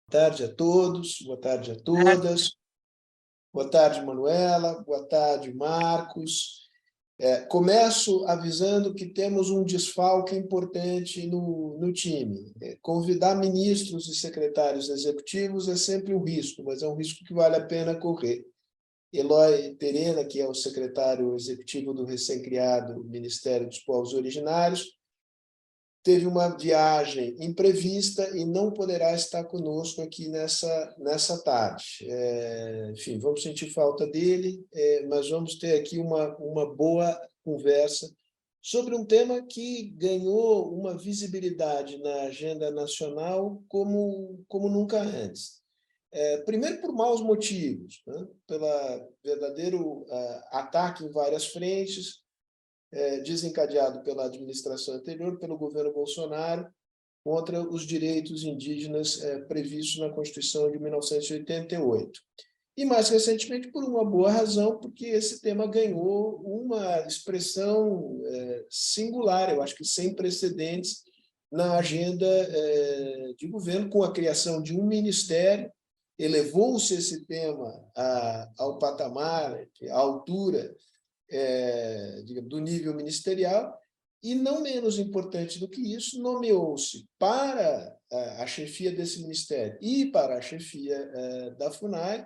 Boa tarde a todos, boa tarde a todas. Boa tarde, Manuela. Boa tarde, Marcos. Começo avisando que temos um desfalque importante no time. Convidar ministros e secretários executivos é sempre um risco, mas é um risco que vale a pena correr. Eloy Terena, que é o secretário executivo do recém-criado Ministério dos Povos Originários, teve uma viagem imprevista e não poderá estar conosco aqui nessa tarde. Enfim, vamos sentir falta dele, mas vamos ter aqui uma boa conversa sobre um tema que ganhou uma visibilidade na agenda nacional como nunca antes. Primeiro, por maus motivos, né? Pelo verdadeiro ataque em várias frentes, desencadeado pela administração anterior, pelo governo Bolsonaro, contra os direitos indígenas previstos na Constituição de 1988. E, mais recentemente, por uma boa razão, porque esse tema ganhou uma expressão singular, eu acho que sem precedentes, na agenda de governo, com a criação de um ministério. Elevou-se esse tema ao patamar, à altura do nível ministerial, e, não menos importante do que isso, nomeou-se para a chefia desse ministério e para a chefia da FUNAI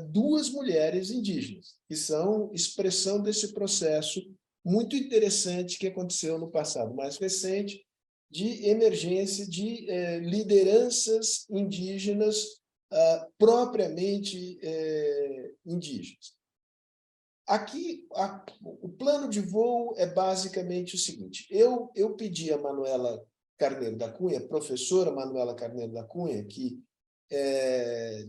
duas mulheres indígenas, que são expressão desse processo muito interessante que aconteceu no passado mais recente, de emergência de lideranças indígenas propriamente indígenas. Aqui, o plano de voo é basicamente o seguinte: eu pedi a Manuela Carneiro da Cunha, professora Manuela Carneiro da Cunha, que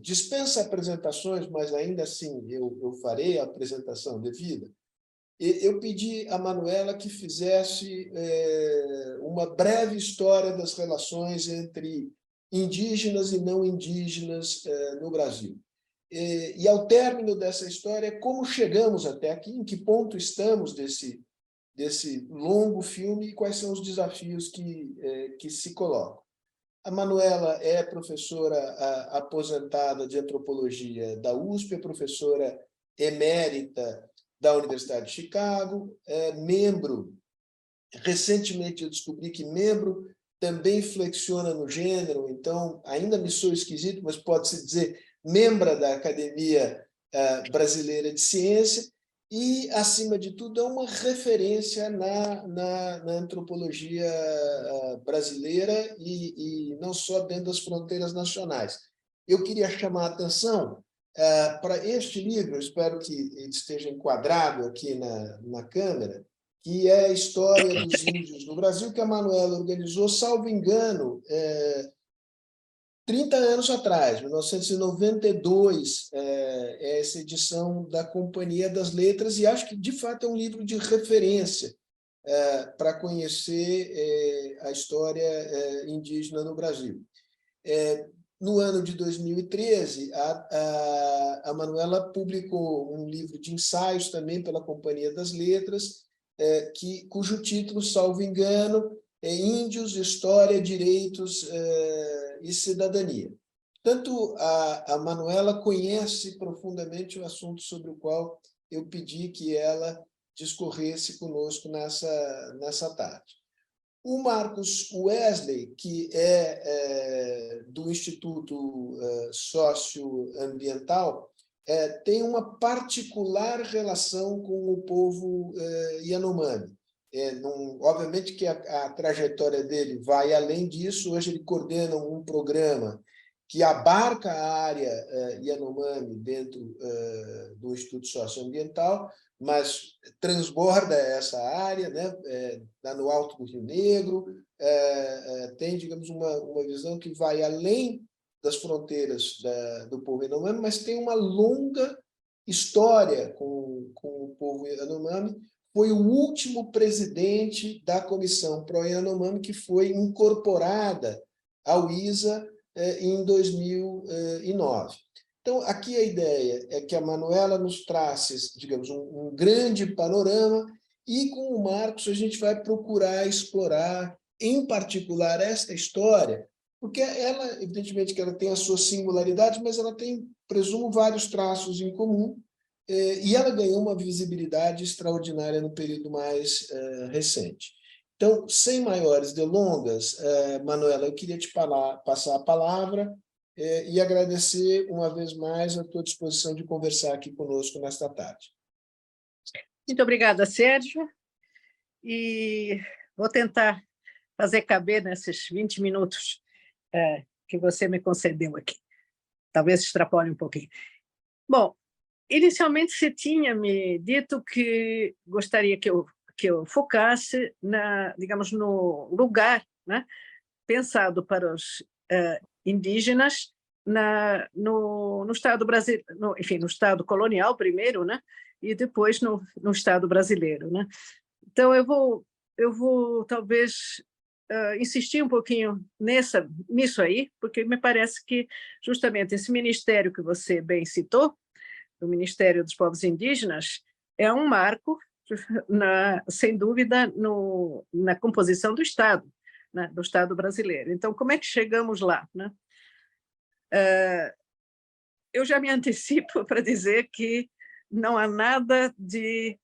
dispensa apresentações, mas ainda assim eu farei a apresentação devida. Eu pedi a Manuela que fizesse uma breve história das relações entre indígenas e não indígenas no Brasil. E, ao término dessa história, como chegamos até aqui, em que ponto estamos desse longo filme e quais são os desafios que se colocam. A Manuela é professora aposentada de antropologia da USP, é professora emérita da Universidade de Chicago, recentemente eu descobri que membro também flexiona no gênero, então ainda me sou esquisito, mas pode-se dizer membro da Academia Brasileira de Ciência, e, acima de tudo, é uma referência na antropologia brasileira e não só dentro das fronteiras nacionais. Eu queria chamar a atenção para este livro, eu espero que ele esteja enquadrado aqui na câmera, que é a História dos Índios no Brasil, que a Manuela organizou, salvo engano, 30 anos atrás, 1992, essa edição da Companhia das Letras, e acho que, de fato, é um livro de referência para conhecer a história indígena no Brasil. No ano de 2013, a Manuela publicou um livro de ensaios também pela Companhia das Letras, cujo título, salvo engano, é Índios, História, Direitos e Cidadania. Tanto a Manuela conhece profundamente o assunto sobre o qual eu pedi que ela discorresse conosco nessa tarde. O Marcos Wesley, que é do Instituto Socioambiental, tem uma particular relação com o povo Yanomami. Obviamente que a trajetória dele vai além disso. Hoje ele coordena um programa que abarca a área Yanomami dentro do Instituto Socioambiental, mas transborda essa área, né? No Alto do Rio Negro, tem, digamos, uma visão que vai além das fronteiras do povo Yanomami, mas tem uma longa história com o povo Yanomami. Foi o último presidente da Comissão Pró-Yanomami que foi incorporada ao ISA em 2009. Então, aqui a ideia é que a Manuela nos trace, digamos, um grande panorama, e com o Marcos a gente vai procurar explorar, em particular, esta história, porque ela, evidentemente, que ela tem a sua singularidade, mas ela tem, presumo, vários traços em comum, e ela ganhou uma visibilidade extraordinária no período mais recente. Então, sem maiores delongas, Manuela, eu queria te passar a palavra e agradecer uma vez mais a tua disposição de conversar aqui conosco nesta tarde. Muito obrigada, Sérgio, e vou tentar fazer caber nesses 20 minutos que você me concedeu aqui. Talvez extrapole um pouquinho. Bom, inicialmente você tinha me dito que gostaria que eu focasse digamos, no lugar, né, pensado para os indígenas no Estado brasileiro, enfim, no Estado colonial primeiro, né, e depois no Estado brasileiro, né? Então eu vou talvez insistir um pouquinho nisso aí, porque me parece que justamente esse ministério que você bem citou, o Ministério dos Povos Indígenas, é um marco, sem dúvida, na composição do Estado, né, do Estado brasileiro. Então, como é que chegamos lá, né? Eu já me antecipo para dizer que não há nada de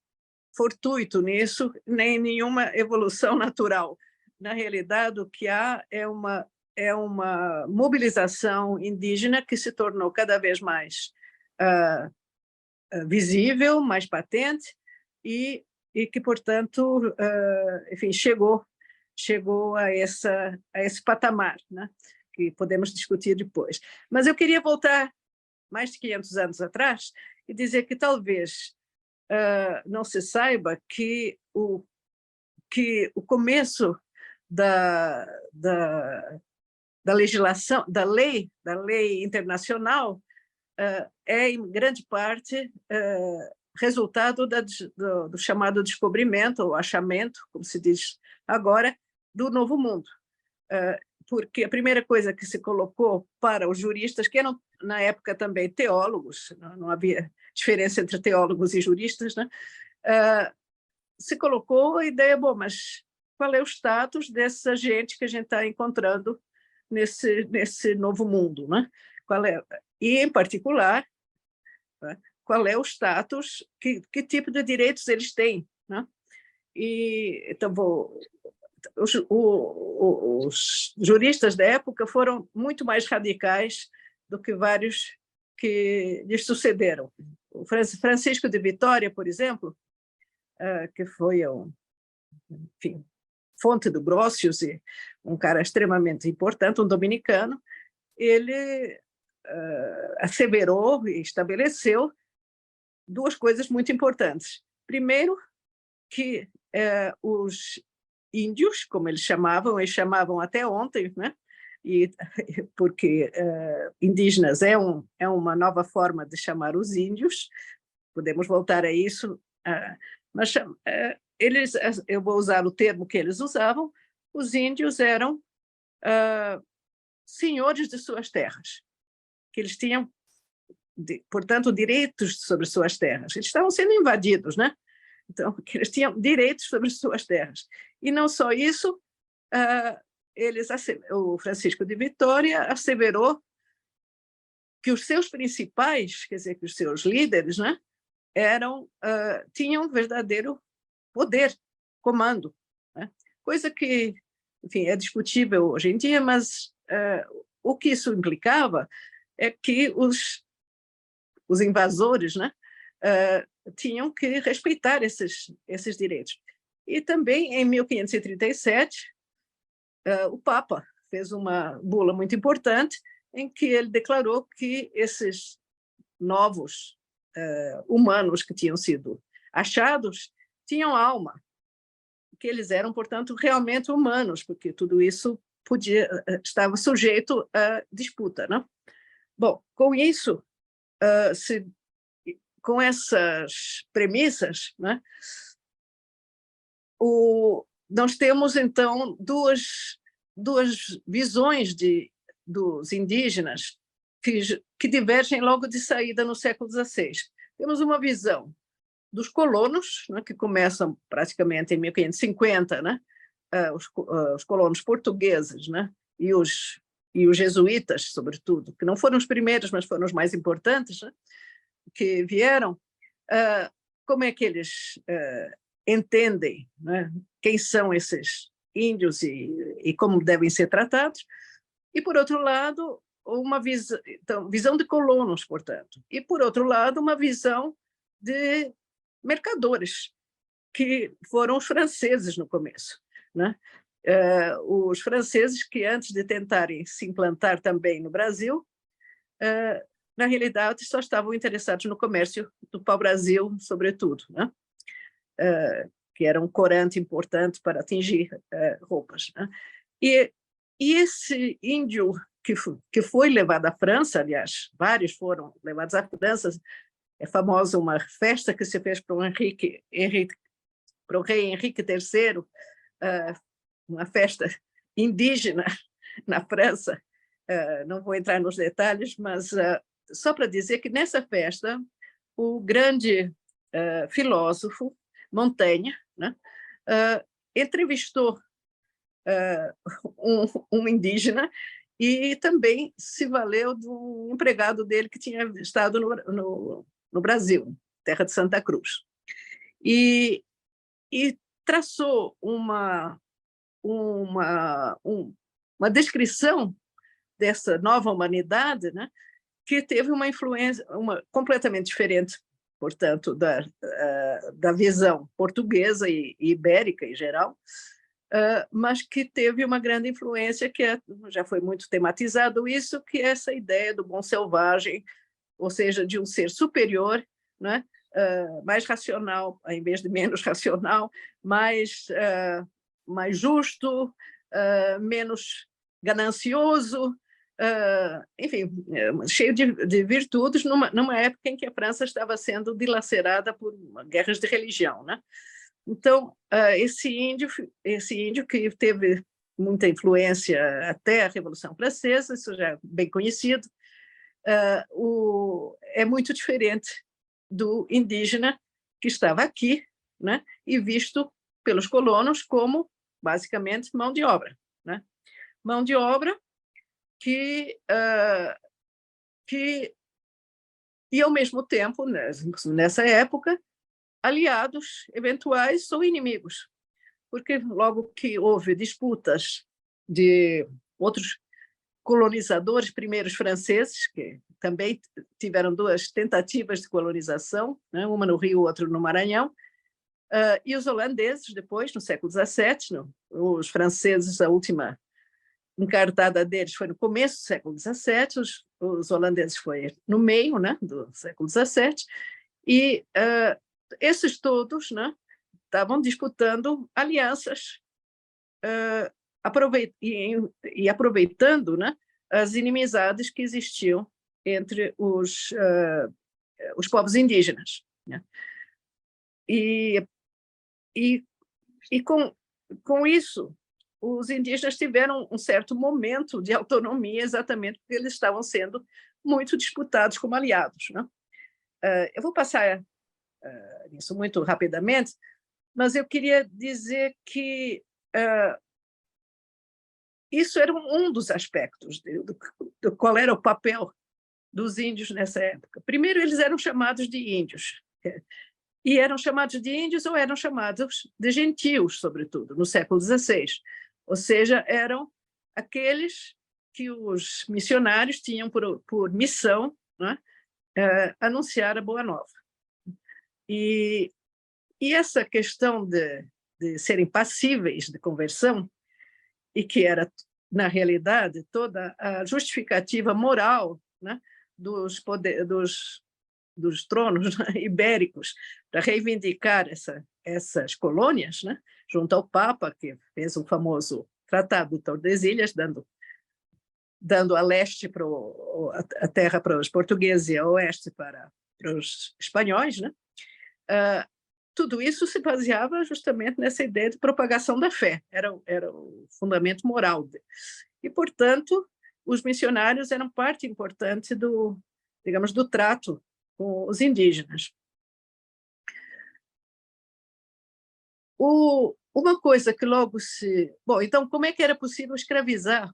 fortuito nisso, nem nenhuma evolução natural. Na realidade, o que há é uma mobilização indígena que se tornou cada vez mais visível, mais patente, e que, portanto, enfim, chegou a esse patamar, né, que podemos discutir depois. Mas eu queria voltar mais de 500 anos atrás e dizer que talvez não se saiba que o começo da legislação, da lei internacional, é, em grande parte, resultado do chamado descobrimento, ou achamento, como se diz agora, do Novo Mundo. Porque a primeira coisa que se colocou para os juristas, que eram, na época, também teólogos, não havia diferença entre teólogos e juristas, né? Se colocou a ideia, bom, mas qual é o status dessa gente que a gente está encontrando nesse novo mundo, né? E, em particular, né, qual é o status, que tipo de direitos eles têm, né? E, então, os juristas da época foram muito mais radicais do que vários que lhes sucederam. O Francisco de Vitória, por exemplo, que foi enfim, fonte do Grotius, e um cara extremamente importante, um dominicano, ele asseverou e estabeleceu duas coisas muito importantes. Primeiro, que os índios, como eles chamavam até ontem, né? Porque indígenas é uma nova forma de chamar os índios, podemos voltar a isso, mas eu vou usar o termo que eles usavam, os índios eram senhores de suas terras, que eles tinham, portanto, direitos sobre suas terras. Eles estavam sendo invadidos, né? Então, que eles tinham direitos sobre suas terras. E não só isso, o Francisco de Vitória asseverou que os seus principais, quer dizer, que os seus líderes, né, tinham verdadeiro poder, comando, né? Coisa que, enfim, é discutível hoje em dia, mas o que isso implicava é que os invasores, né, tinham que respeitar esses direitos. E também, em 1537, o Papa fez uma bula muito importante em que ele declarou que esses novos humanos que tinham sido achados tinham alma, que eles eram, portanto, realmente humanos, porque tudo isso estava sujeito a disputa, né? Bom, com isso, com essas premissas, né, nós temos, então, duas visões dos indígenas que divergem logo de saída no século XVI. Temos uma visão dos colonos, né, que começam praticamente em 1550, né, os colonos portugueses, né, e os e os jesuítas, sobretudo, que não foram os primeiros, mas foram os mais importantes, né, que vieram, como é que eles entendem, né, quem são esses índios e como devem ser tratados, e, por outro lado, uma visão de colonos, portanto, e, por outro lado, uma visão de mercadores, que foram os franceses no começo, né? Os franceses que, antes de tentarem se implantar também no Brasil, na realidade, só estavam interessados no comércio do pau-brasil, sobretudo, né? Que era um corante importante para atingir roupas, né? E esse índio que foi levado à França, aliás, vários foram levados à França, é famosa uma festa que se fez para o rei Henrique III, uma festa indígena na França, não vou entrar nos detalhes, mas só para dizer que nessa festa o grande filósofo Montaigne, né, entrevistou um indígena e também se valeu do empregado dele que tinha estado no Brasil, terra de Santa Cruz. E traçou uma descrição dessa nova humanidade, né, que teve uma influência completamente diferente, portanto, da visão portuguesa e ibérica em geral, mas que teve uma grande influência, que já foi muito tematizado isso, que é essa ideia do bom selvagem, ou seja, de um ser superior, né, mais racional, em vez de menos racional, mais justo, menos ganancioso, enfim, cheio de virtudes, numa época em que a França estava sendo dilacerada por guerras de religião, né? Então, esse índio que teve muita influência até a Revolução Francesa, isso já é bem conhecido, é muito diferente do indígena que estava aqui, né, e visto pelos colonos como, basicamente, mão de obra, né? Mão de obra que e, ao mesmo tempo, nessa época, aliados eventuais ou inimigos, porque logo que houve disputas de outros colonizadores, primeiros franceses, que também tiveram duas tentativas de colonização, né, uma no Rio, outra no Maranhão, e os holandeses depois, no século XVII, os franceses, a última encartada deles foi no começo do século XVII, os holandeses foi no meio, né, do século XVII, e esses todos, né, estavam disputando alianças e aproveitando, né, as inimizades que existiam entre os povos indígenas, né? E com isso, os indígenas tiveram um certo momento de autonomia, exatamente porque eles estavam sendo muito disputados como aliados, né? Eu vou passar isso muito rapidamente, mas eu queria dizer que isso era um dos aspectos do qual era o papel dos índios nessa época. Primeiro, eles eram chamados de índios, e eram chamados de índios ou eram chamados de gentios, sobretudo, no século XVI. Ou seja, eram aqueles que os missionários tinham por missão, né, anunciar a Boa Nova. E essa questão de serem passíveis de conversão, e que era, na realidade, toda a justificativa moral, né, dos tronos, né, ibéricos, para reivindicar essas colônias, né, junto ao Papa, que fez o famoso Tratado de Tordesilhas, dando a leste a terra para os portugueses e a oeste para os espanhóis, né? Tudo isso se baseava justamente nessa ideia de propagação da fé, era o fundamento moral. E, portanto, os missionários eram parte importante digamos, do trato com os indígenas. Uma coisa que logo se... Bom, então, como é que era possível escravizar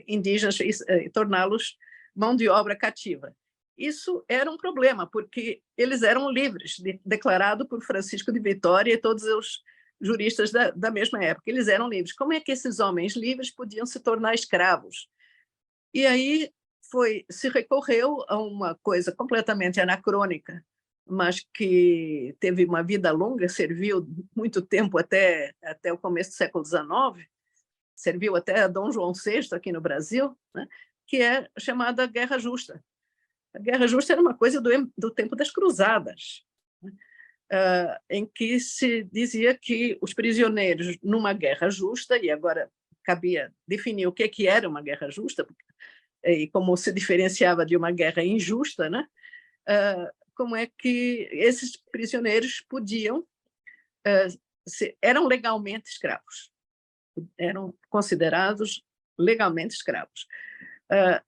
indígenas e torná-los mão de obra cativa. Isso era um problema, porque eles eram livres, declarado por Francisco de Vitória e todos os juristas da mesma época. Eles eram livres. Como é que esses homens livres podiam se tornar escravos? E aí se recorreu a uma coisa completamente anacrônica, mas que teve uma vida longa, serviu muito tempo até o começo do século XIX, serviu até a Dom João VI aqui no Brasil, né, que é chamada Guerra Justa. A Guerra Justa era uma coisa do tempo das Cruzadas, né, em que se dizia que os prisioneiros numa guerra justa, e agora cabia definir o que era uma guerra justa, e como se diferenciava de uma guerra injusta, né, como é que esses prisioneiros podiam, eram legalmente escravos, eram considerados legalmente escravos.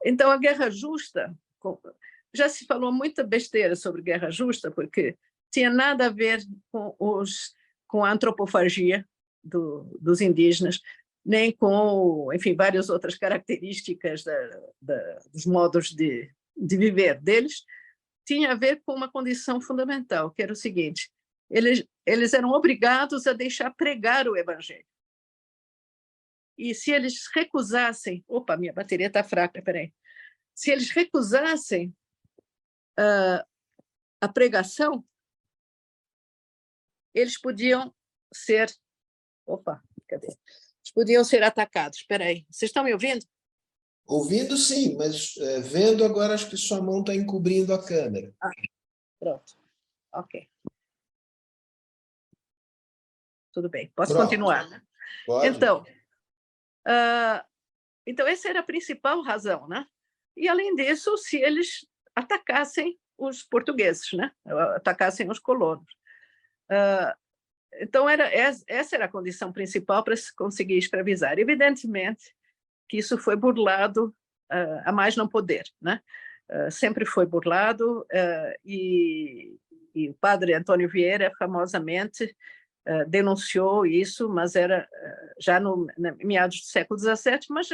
Então, a guerra justa, já se falou muita besteira sobre guerra justa, porque tinha nada a ver com a antropofagia dos indígenas, nem com, enfim, várias outras características dos modos de viver deles. Tinha a ver com uma condição fundamental, que era o seguinte: eles eram obrigados a deixar pregar o evangelho. E se eles recusassem... Opa, minha bateria está fraca, peraí. Se eles recusassem a pregação, eles podiam ser... Opa, cadê? Eles podiam ser atacados. Espera aí, vocês estão me ouvindo? Ouvindo, sim, mas vendo agora, acho que sua mão está encobrindo a câmera. Pronto, ok. Tudo bem, posso Pronto. continuar, né? Pode. Então, essa era a principal razão, né? E, além disso, se eles atacassem os portugueses, né? Atacassem os colonos. Então, essa era a condição principal para se conseguir escravizar. Evidentemente que isso foi burlado a mais não poder, né? Sempre foi burlado, e o padre Antônio Vieira, famosamente, denunciou isso, mas era já no meados do século XVII, mas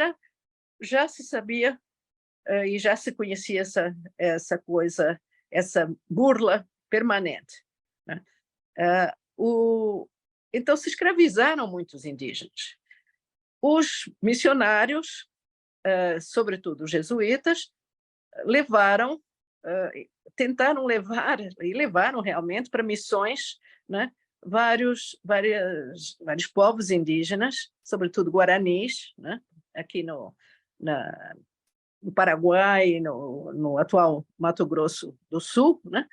já se sabia e já se conhecia essa coisa, essa burla permanente, né? Então, se escravizaram muitos indígenas. Os missionários, sobretudo os jesuítas, tentaram levar, e levaram realmente para missões, né, vários povos indígenas, sobretudo guaranis, né, aqui no Paraguai, no atual Mato Grosso do Sul, né,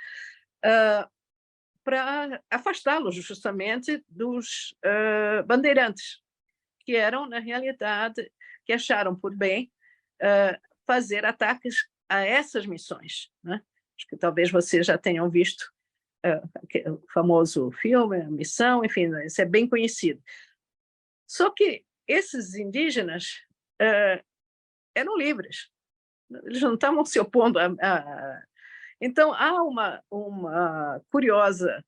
para afastá-los justamente dos bandeirantes, que eram, na realidade, que acharam por bem fazer ataques a essas missões, né? Acho que talvez vocês já tenham visto o famoso filme, A Missão, enfim, isso é bem conhecido. Só que esses indígenas eram livres, eles não estavam se opondo Então, há uma curiosa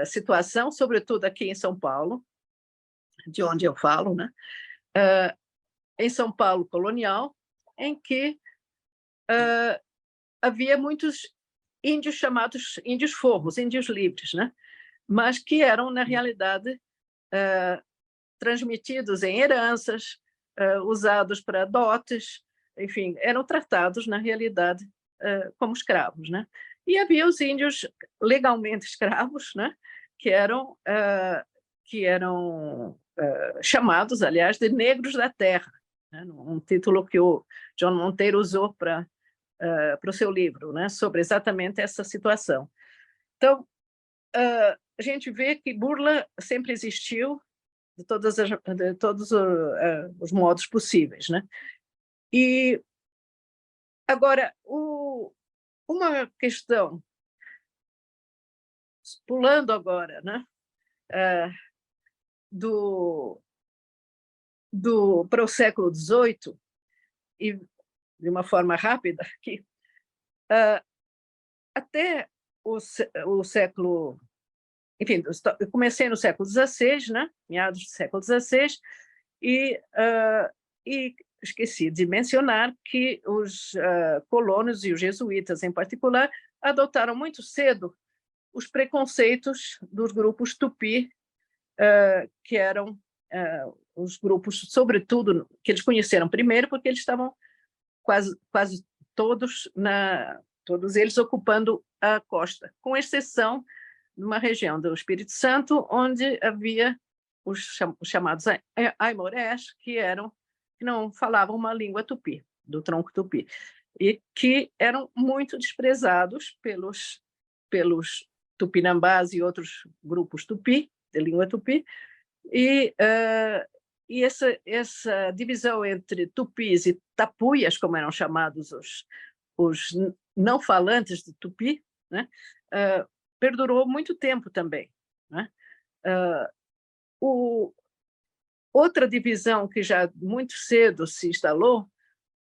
situação, sobretudo aqui em São Paulo, de onde eu falo, né? Em São Paulo colonial, em que havia muitos índios chamados índios forros, índios livres, né? Mas que eram, na realidade, transmitidos em heranças, usados para dotes, enfim, eram tratados, na realidade, como escravos, né? E havia os índios legalmente escravos, né? Que eram chamados, aliás, de negros da terra, né? Um título que o John Monteiro usou para o seu livro, né? Sobre exatamente essa situação. Então, a gente vê que burla sempre existiu de todos os modos possíveis, né? E agora, uma questão, pulando agora, né? Para o século XVIII, e de uma forma rápida aqui, até o século... Enfim, eu comecei no século XVI, né? Meados do século XVI, e esqueci de mencionar que os colonos e os jesuítas, em particular, adotaram muito cedo os preconceitos dos grupos tupi, que eram os grupos, sobretudo, que eles conheceram primeiro, porque eles estavam quase todos eles ocupando a costa, com exceção de uma região do Espírito Santo, onde havia os chamados aimorés, que não falavam uma língua tupi, do tronco tupi, e que eram muito desprezados pelos tupinambás e outros grupos tupi, de língua tupi, e essa divisão entre tupis e tapuias, como eram chamados os não falantes de tupi, né, perdurou muito tempo também, né? Outra divisão que já muito cedo se instalou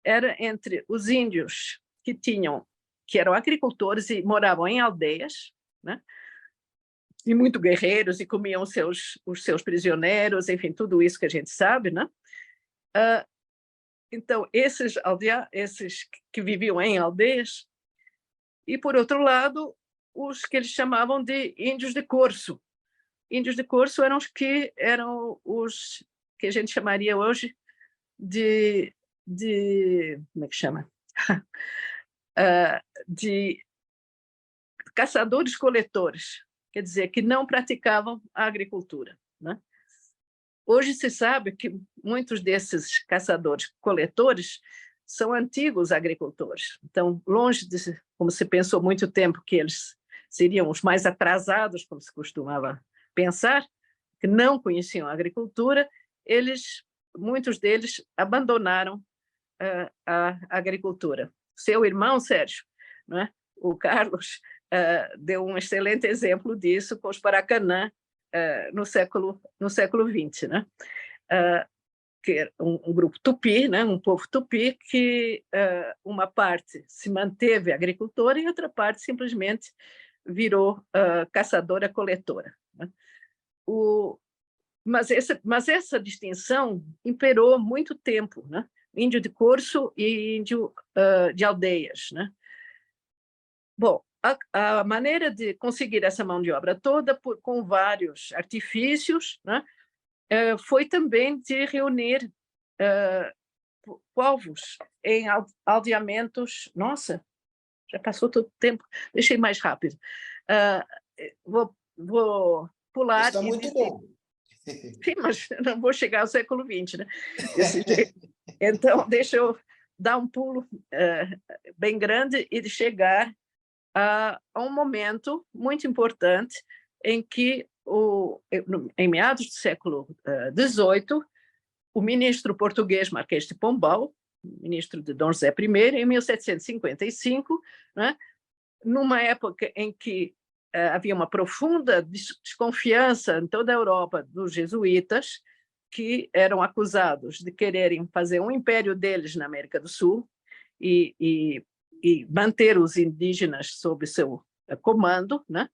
era entre os índios que eram agricultores e moravam em aldeias, né? E muito guerreiros, e comiam os seus prisioneiros, enfim, tudo isso que a gente sabe, né? Então, esses que viviam em aldeias, e, por outro lado, os que eles chamavam de índios de corso. Índios de corso eram os que a gente chamaria hoje de como é que chama? De caçadores-coletores, quer dizer, que não praticavam a agricultura, né? Hoje se sabe que muitos desses caçadores-coletores são antigos agricultores. Então, longe de, como se pensou muito tempo, que eles seriam os mais atrasados, como se costumava pensar, que não conheciam a agricultura, muitos deles abandonaram a agricultura. Seu irmão, Sérgio, né, o Carlos, deu um excelente exemplo disso com os Paracanã no século XX, né? Que era um grupo tupi, né, um povo tupi, que uma parte se manteve agricultora e outra parte simplesmente virou caçadora-coletora, né? Mas essa distinção imperou muito tempo, né? Índio de corso e índio de aldeias, né? Bom, a maneira de conseguir essa mão de obra toda, com vários artifícios, né, foi também de reunir povos em aldeamentos. Nossa, já passou todo o tempo, deixei mais rápido. Vou pular. Está muito bom. Sim, mas não vou chegar ao século XX, né? Então, deixa eu dar um pulo bem grande e chegar a um momento muito importante em que, em meados do século XVIII, o ministro português Marquês de Pombal, ministro de Dom José I, em 1755, né, numa época em que havia uma profunda desconfiança em toda a Europa dos jesuítas, que eram acusados de quererem fazer um império deles na América do Sul e manter os indígenas sob seu comando, né?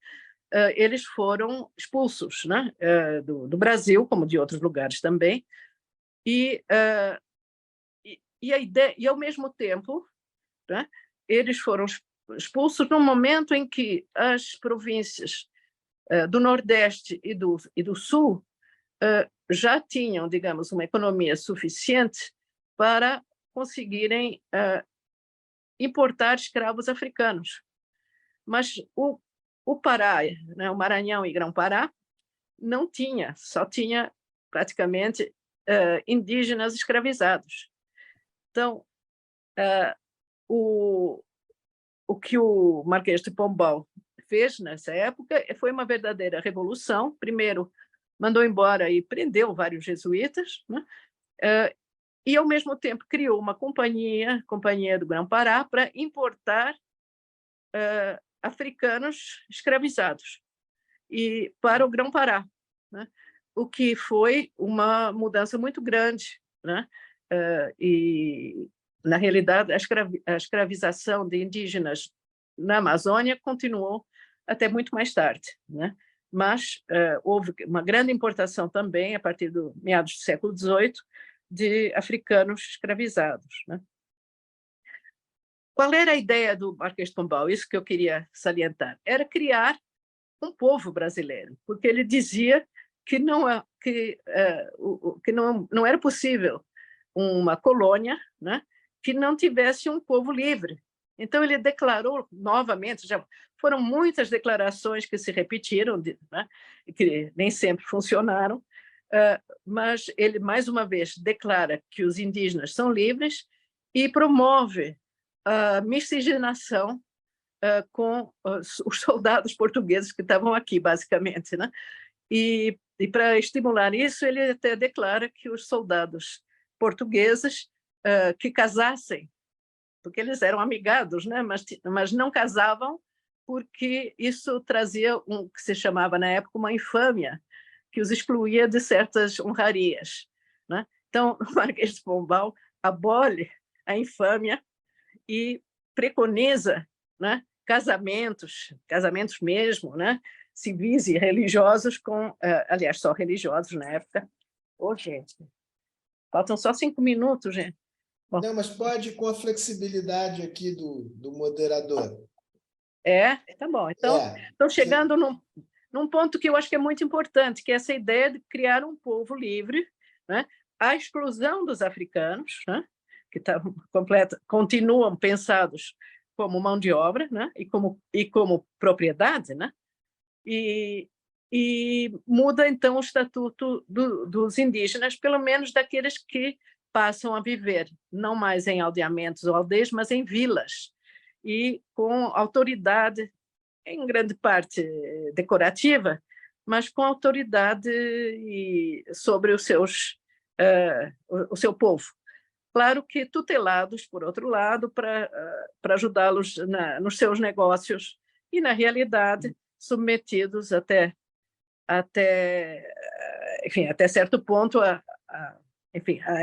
Eles foram expulsos, né, do Brasil, como de outros lugares também, e ao mesmo tempo, né, eles foram expulsos no momento em que as províncias do Nordeste e do Sul já tinham, digamos, uma economia suficiente para conseguirem importar escravos africanos. Mas o Pará, né, o Maranhão e Grão-Pará, não tinha, só tinha praticamente indígenas escravizados. Então, o que o Marquês de Pombal fez nessa época foi uma verdadeira revolução. Primeiro, mandou embora e prendeu vários jesuítas, né? E, ao mesmo tempo, criou uma companhia do Grão-Pará, para importar africanos escravizados e para o Grão-Pará, né? O que foi uma mudança muito grande, né? E, na realidade, a escravização de indígenas na Amazônia continuou até muito mais tarde, né? Mas houve uma grande importação também, a partir do meados do século XVIII, de africanos escravizados, né? Qual era a ideia do Marquês de Pombal? Isso que eu queria salientar. Era criar um povo brasileiro, porque ele dizia que não era possível uma colônia, né, que não tivesse um povo livre. Então, ele declarou novamente, já foram muitas declarações que se repetiram, né, que nem sempre funcionaram, mas ele, mais uma vez, declara que os indígenas são livres e promove a miscigenação com os soldados portugueses que estavam aqui, basicamente, né? E para estimular isso, ele até declara que os soldados portugueses que casassem, porque eles eram amigados, né? Mas não casavam porque isso trazia o que se chamava na época uma infâmia, que os excluía de certas honrarias, né? Então, o Marquês de Pombal abole a infâmia e preconiza, né, casamentos mesmo, né, civis e religiosos aliás, só religiosos na época. Ô, gente, faltam só 5 minutos, gente. Bom, não, mas pode com a flexibilidade aqui do moderador. Tá bom. Então, estou chegando num ponto que eu acho que é muito importante, que é essa ideia de criar um povo livre, né, a exclusão dos africanos, né, que continuam pensados como mão de obra, né, e como propriedade, né, e muda, então, o estatuto dos indígenas, pelo menos daqueles que passam a viver, não mais em aldeamentos ou aldeias, mas em vilas, e com autoridade, em grande parte decorativa, mas com autoridade sobre o seu povo. Claro que tutelados, por outro lado, para ajudá-los nos seus negócios e, na realidade, submetidos até certo ponto a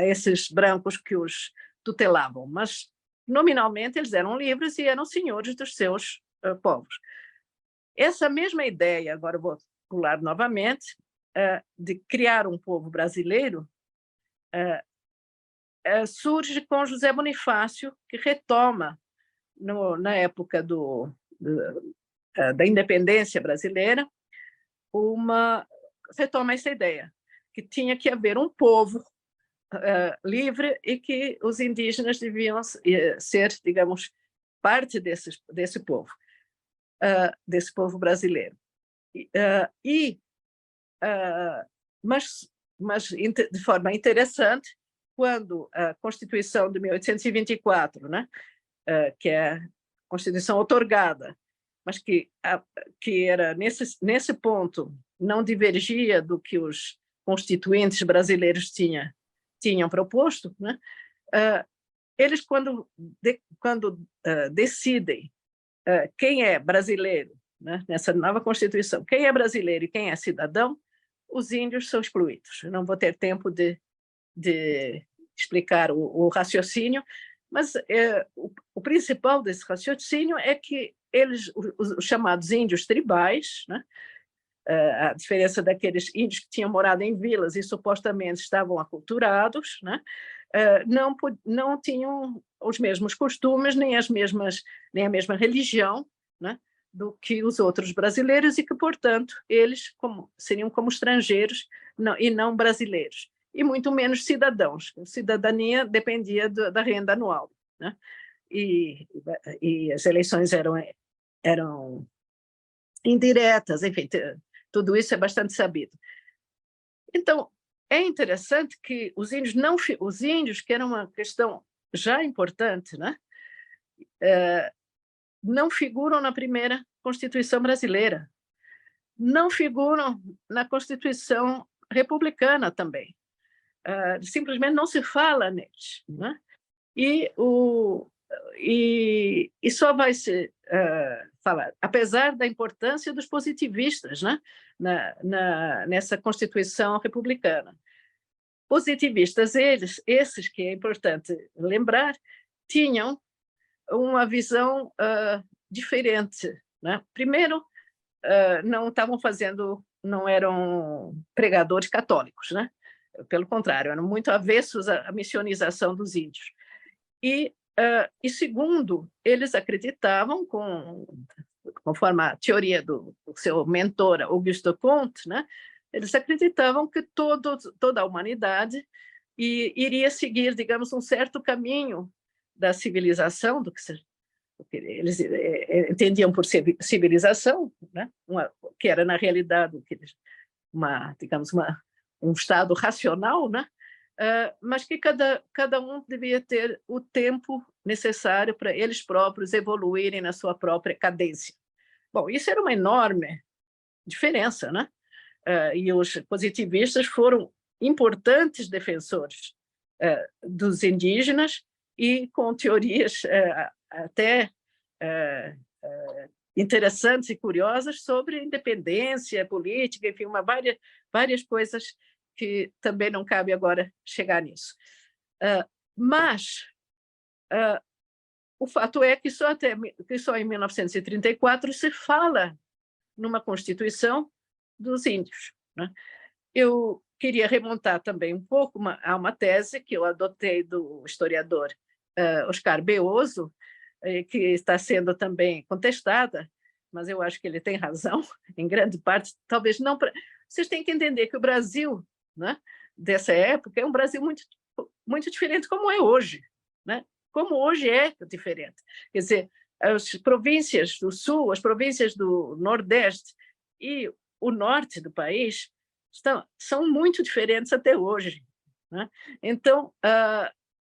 esses brancos que os tutelavam. Mas, nominalmente, eles eram livres e eram senhores dos seus povos. Essa mesma ideia, agora vou pular novamente, de criar um povo brasileiro, surge com José Bonifácio, que retoma, na época da independência brasileira, retoma essa ideia, que tinha que haver um povo livre e que os indígenas deviam ser, digamos, parte desse povo brasileiro. Mas de forma interessante, quando a Constituição de 1824, né, que é a Constituição outorgada, mas que era nesse ponto não divergia do que os constituintes brasileiros tinham proposto, né, eles, quando decidem quem é brasileiro, né, nessa nova Constituição, quem é brasileiro e quem é cidadão, os índios são excluídos. Eu não vou ter tempo de explicar o raciocínio, mas o principal desse raciocínio é que os chamados índios tribais, né, a diferença daqueles índios que tinham morado em vilas e supostamente estavam aculturados, né, não tinham os mesmos costumes, nem a mesma religião, né, do que os outros brasileiros, e que, portanto, eles seriam como estrangeiros e não brasileiros, e muito menos cidadãos. A cidadania dependia da renda anual, né? E as eleições eram indiretas, enfim, tudo isso é bastante sabido. Então, é interessante que os índios, que era uma questão já importante, né, não figuram na primeira Constituição brasileira, não figuram na Constituição republicana também. Simplesmente não se fala neles, né? E só vai se falar, apesar da importância dos positivistas, né, nessa Constituição republicana. Positivistas, esses que é importante lembrar, tinham uma visão diferente, né? Primeiro, não eram pregadores católicos, né? pelo contrário, eram muito avessos à missionização dos índios. E segundo, eles acreditavam, conforme a teoria do seu mentor, Auguste Comte, né, eles acreditavam que toda a humanidade iria seguir, digamos, um certo caminho da civilização, do que eles entendiam por civilização, né, que era, na realidade, digamos, um estado racional, né, mas que cada um devia ter o tempo necessário para eles próprios evoluírem na sua própria cadência. Bom, isso era uma enorme diferença, né? E os positivistas foram importantes defensores dos indígenas e com teorias até interessantes e curiosas sobre independência política, enfim, várias coisas que também não cabe agora chegar nisso. Mas o fato é que só em 1934 se fala numa Constituição dos índios, né? Eu queria remontar também um pouco a uma tese que eu adotei do historiador Oscar Beoso, que está sendo também contestada, mas eu acho que ele tem razão, em grande parte, talvez não para... Vocês têm que entender que o Brasil, né, dessa época é um Brasil muito, muito diferente como é hoje, né? Como hoje é diferente. Quer dizer, as províncias do Sul, as províncias do Nordeste e o Norte do país são muito diferentes até hoje, né? Então,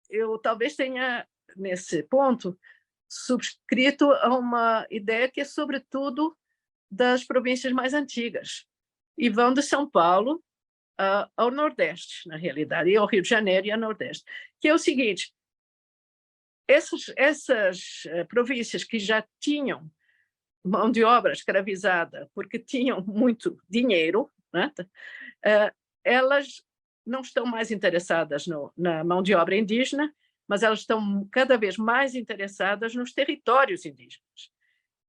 eu talvez tenha, nesse ponto, subscrito a uma ideia que é, sobretudo, das províncias mais antigas, e vão de São Paulo ao Nordeste, na realidade, e ao Rio de Janeiro e ao Nordeste, que é o seguinte: essas províncias que já tinham mão de obra escravizada porque tinham muito dinheiro, né, elas não estão mais interessadas na mão de obra indígena, mas elas estão cada vez mais interessadas nos territórios indígenas.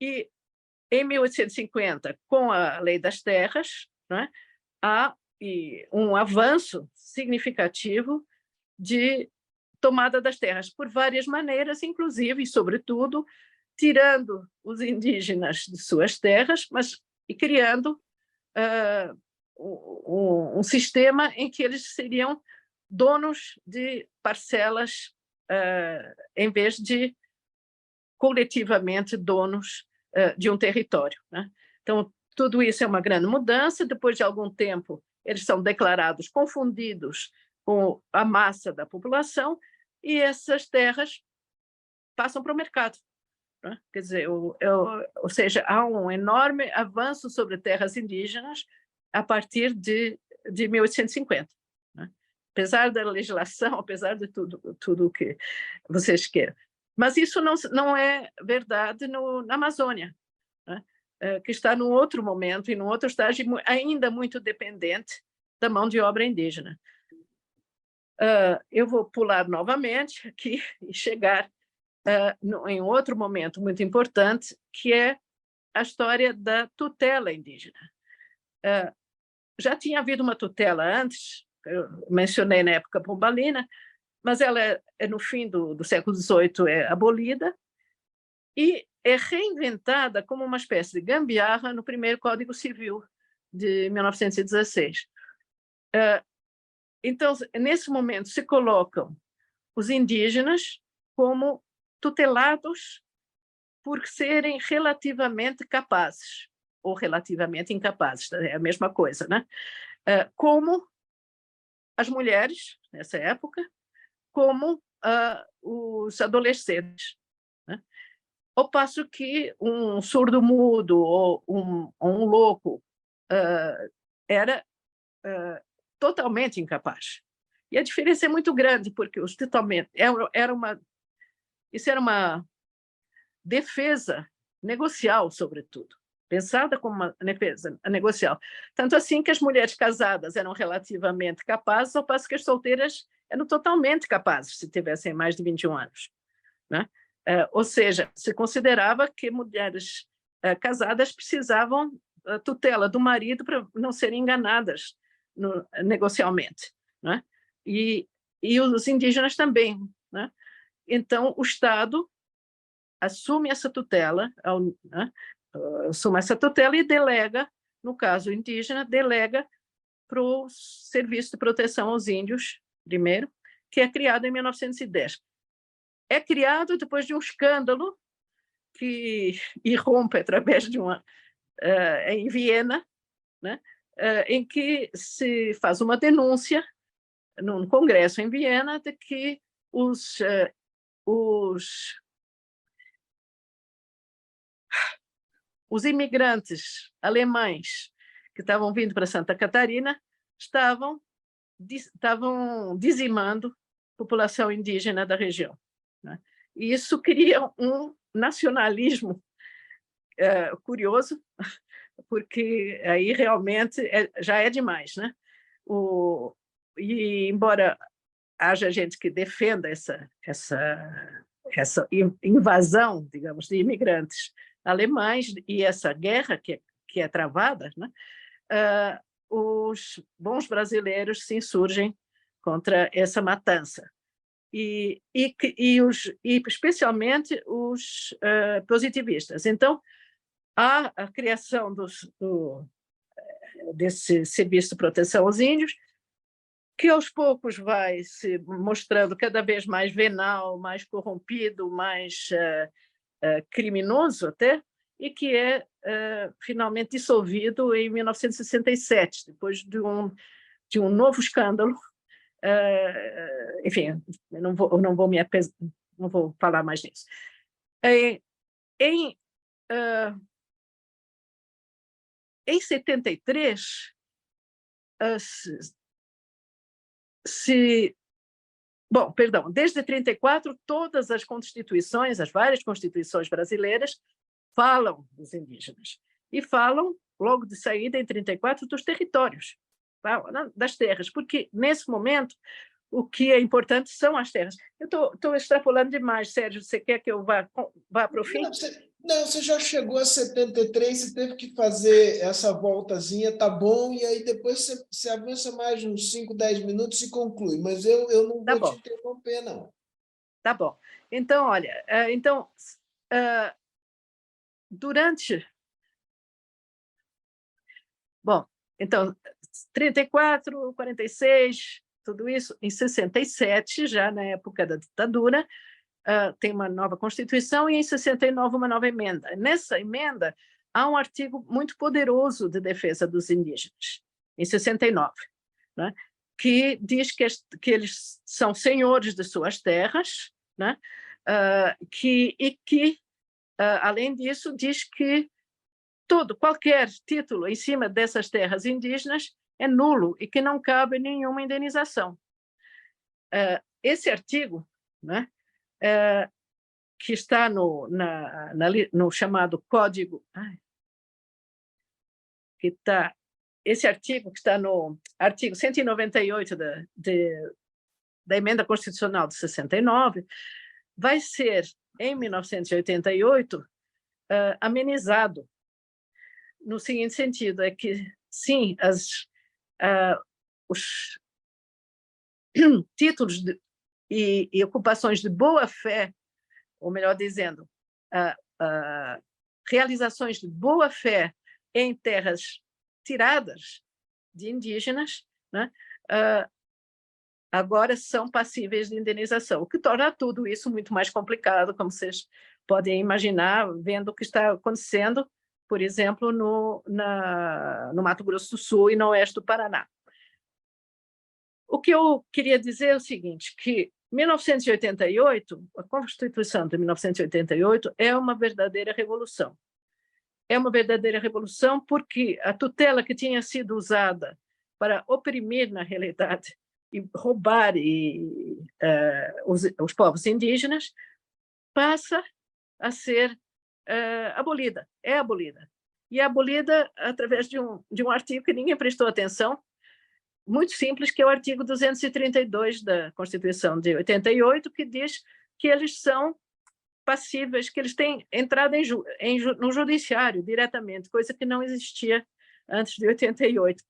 E, em 1850, com a Lei das Terras, né, há um avanço significativo de tomada das terras, por várias maneiras, inclusive e, sobretudo, tirando os indígenas de suas terras, e criando um sistema em que eles seriam donos de parcelas, em vez de coletivamente donos de um território, né? Então, tudo isso é uma grande mudança. Depois de algum tempo, eles são declarados confundidos com a massa da população e essas terras passam para o mercado, né? Quer dizer, ou seja, há um enorme avanço sobre terras indígenas a partir de 1850, né? Apesar da legislação, apesar de tudo o que vocês queiram. Mas isso não é verdade na Amazônia, né? Que está num outro momento e num outro estágio ainda muito dependente da mão de obra indígena. Eu vou pular novamente aqui e chegar em outro momento muito importante, que é a história da tutela indígena. Já tinha havido uma tutela antes, eu mencionei na época pombalina, mas ela no fim do século XVIII é abolida e é reinventada como uma espécie de gambiarra no primeiro Código Civil de 1916. Então, nesse momento, se colocam os indígenas como tutelados por serem relativamente capazes, ou relativamente incapazes, é a mesma coisa, né? Como as mulheres, nessa época, como os adolescentes, né? Ao passo que um surdo-mudo ou um louco era totalmente incapaz. E a diferença é muito grande, porque os totalmente isso era uma defesa negocial, sobretudo, pensada como uma defesa negocial. Tanto assim que as mulheres casadas eram relativamente capazes, ao passo que as solteiras eram totalmente capazes, se tivessem mais de 21 anos, né? Ou seja, se considerava que mulheres casadas precisavam da tutela do marido para não serem enganadas negocialmente, né? E os indígenas também, né? Então, o Estado assume essa tutela, né? Assume essa tutela e delega, no caso indígena, delega para o Serviço de Proteção aos Índios, primeiro, que é criado em 1910. É criado depois de um escândalo que irrompe através de em Viena, né? Em que se faz uma denúncia num congresso em Viena de que os imigrantes alemães que estavam vindo para Santa Catarina estavam dizimando a população indígena da região, né? E isso cria um nacionalismo curioso, porque aí realmente já é demais, né? E embora haja gente que defenda essa invasão, digamos, de imigrantes alemães e essa guerra que é travada, né? Os bons brasileiros se insurgem contra essa matança. E especialmente os positivistas. Então, há a criação desse Serviço de Proteção aos Índios, que aos poucos vai se mostrando cada vez mais venal, mais corrompido, mais criminoso até, e que é finalmente dissolvido em 1967, depois de um novo escândalo. Enfim, eu não vou falar mais nisso. Em 73, desde 34, todas as constituições, as várias constituições brasileiras, falam dos indígenas. E falam, logo de saída, em 34, dos territórios, das terras, porque, nesse momento, o que é importante são as terras. Eu estou extrapolando demais, Sérgio. Você quer que eu vá para o fim? Não, você já chegou a 73, você teve que fazer essa voltazinha, tá bom, e aí depois você avança mais uns 5, 10 minutos e conclui, mas eu não vou te interromper, não. Tá bom. Então, olha, durante... Bom, então, 34, 46, tudo isso, em 67, já na época da ditadura, tem uma nova Constituição e, em 69, uma nova emenda. Nessa emenda, há um artigo muito poderoso de defesa dos indígenas, em 69, né? Que diz que eles são senhores de suas terras, né? Além disso, diz que qualquer título em cima dessas terras indígenas é nulo e que não cabe nenhuma indenização. Esse artigo, né, que está no chamado Código... esse artigo que está no artigo 198 da Emenda Constitucional de 69, vai ser, em 1988, amenizado, no seguinte sentido, é que, sim, os títulos e ocupações de boa-fé, ou melhor dizendo, realizações de boa-fé em terras tiradas de indígenas, né, agora são passíveis de indenização, o que torna tudo isso muito mais complicado, como vocês podem imaginar, vendo o que está acontecendo, por exemplo, no Mato Grosso do Sul e no oeste do Paraná. O que eu queria dizer é o seguinte, que 1988, a Constituição de 1988 é uma verdadeira revolução. É uma verdadeira revolução porque a tutela que tinha sido usada para oprimir, na realidade, e roubar os povos indígenas, passa a ser abolida, é abolida. E é abolida através de um artigo que ninguém prestou atenção, muito simples, que é o artigo 232 da Constituição de 88, que diz que eles são passíveis, que eles têm entrada no judiciário diretamente, coisa que não existia antes de 88.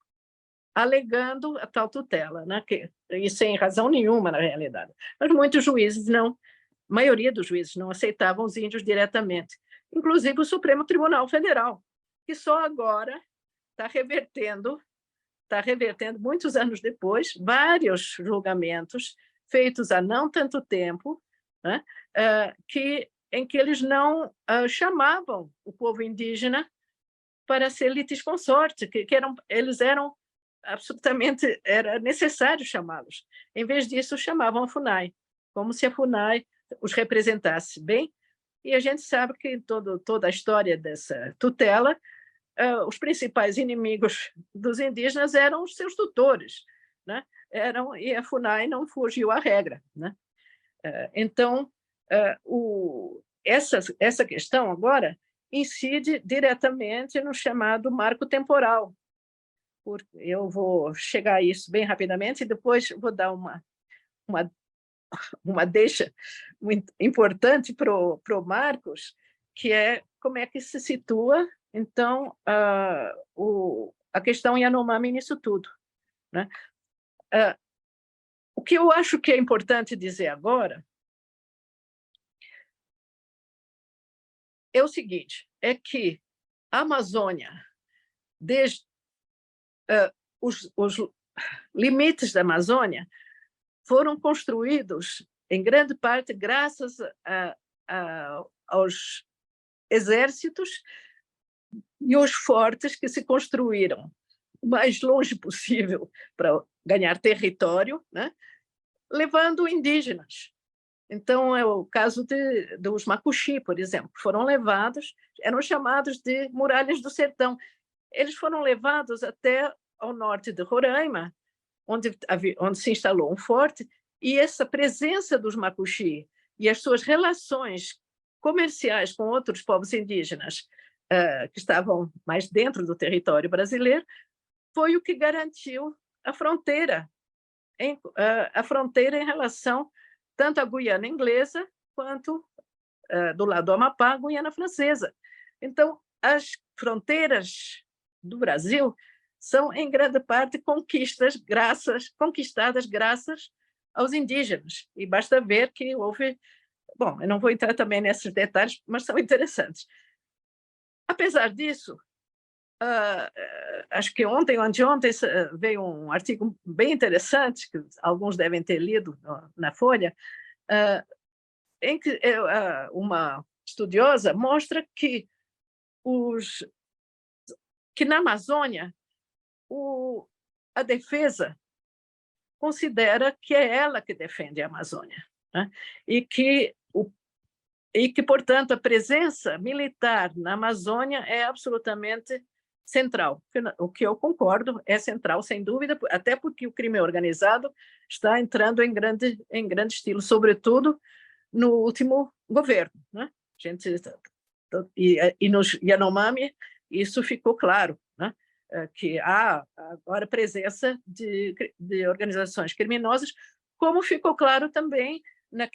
alegando a tal tutela, né? E sem razão nenhuma, na realidade. Mas muitos juízes não, a maioria dos juízes não aceitavam os índios diretamente, inclusive o Supremo Tribunal Federal, que só agora está revertendo, muitos anos depois, vários julgamentos feitos há não tanto tempo, né? Em que eles não chamavam o povo indígena para ser litisconsorte, eles eram absolutamente, era necessário chamá-los. Em vez disso, chamavam a FUNAI, como se a FUNAI os representasse bem. E a gente sabe que toda a história dessa tutela, os principais inimigos dos indígenas eram os seus tutores, né? E a FUNAI não fugiu à regra, né? Então, essa questão agora incide diretamente no chamado marco temporal. Eu vou chegar a isso bem rapidamente e depois vou dar uma deixa muito importante para o Marcos, que é como é que se situa, então, a questão Yanomami nisso tudo, né? O que eu acho que é importante dizer agora é o seguinte, é que a Amazônia, desde os limites da Amazônia, foram construídos, em grande parte, graças aos exércitos e os fortes que se construíram o mais longe possível para ganhar território, né? Levando indígenas. Então, é o caso dos Macuxi, por exemplo, foram levados, eram chamados de muralhas do sertão. Eles foram levados até ao norte de Roraima, onde se instalou um forte, e essa presença dos Macuxi e as suas relações comerciais com outros povos indígenas que estavam mais dentro do território brasileiro foi o que garantiu a fronteira em relação tanto à Guiana Inglesa quanto, do lado do Amapá, a Guiana Francesa. Então, as fronteiras do Brasil são, em grande parte, conquistadas graças aos indígenas. E basta ver que houve... Bom, eu não vou entrar também nesses detalhes, mas são interessantes. Apesar disso, acho que ontem ou anteontem veio um artigo bem interessante, que alguns devem ter lido na Folha, em que uma estudiosa mostra que na Amazônia a defesa considera que é ela que defende a Amazônia, né? E que, portanto, a presença militar na Amazônia é absolutamente central. O que eu concordo, é central, sem dúvida, até porque o crime organizado está entrando em grande estilo, sobretudo no último governo, né? E nos Yanomami isso ficou claro, né? Que há agora presença de organizações criminosas, como ficou claro também na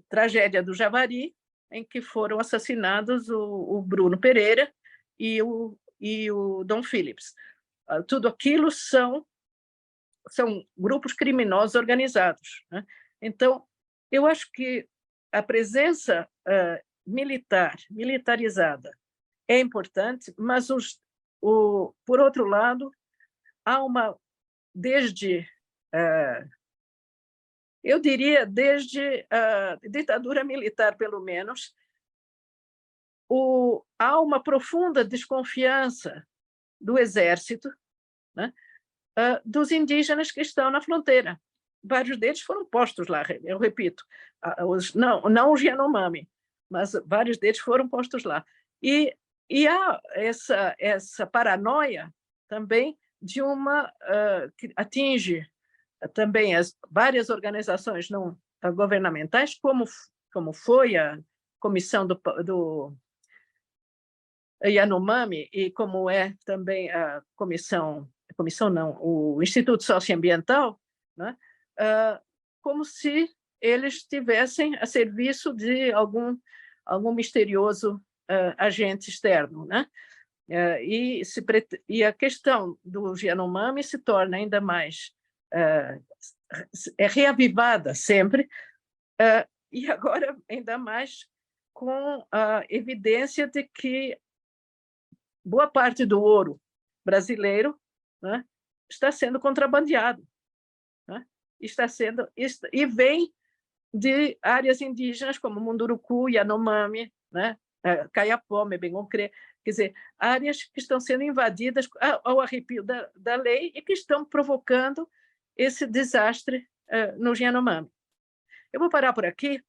tragédia do Javari, em que foram assassinados o Bruno Pereira e o Dom Phillips. Tudo aquilo são grupos criminosos organizados, né? Então, eu acho que a presença militarizada é importante, mas, por outro lado, há eu diria, desde a ditadura militar, pelo menos, há uma profunda desconfiança do exército, né, dos indígenas que estão na fronteira. Vários deles foram postos lá, eu repito, não os Yanomami, mas vários deles foram postos lá. E há essa paranoia também de que atinge também as várias organizações não governamentais, como foi a comissão do Yanomami e como é também a o Instituto Socioambiental, né? Como se eles estivessem a serviço de algum misterioso agente externo, né? e a questão do Yanomami se torna ainda mais reavivada sempre, e agora ainda mais com a evidência de que boa parte do ouro brasileiro, né, está sendo contrabandeado, né, e vem de áreas indígenas como Munduruku, Yanomami, né, Kayapó, Bengoncré, quer dizer, áreas que estão sendo invadidas ao arrepio da lei e que estão provocando esse desastre no Yanomami. Eu vou parar por aqui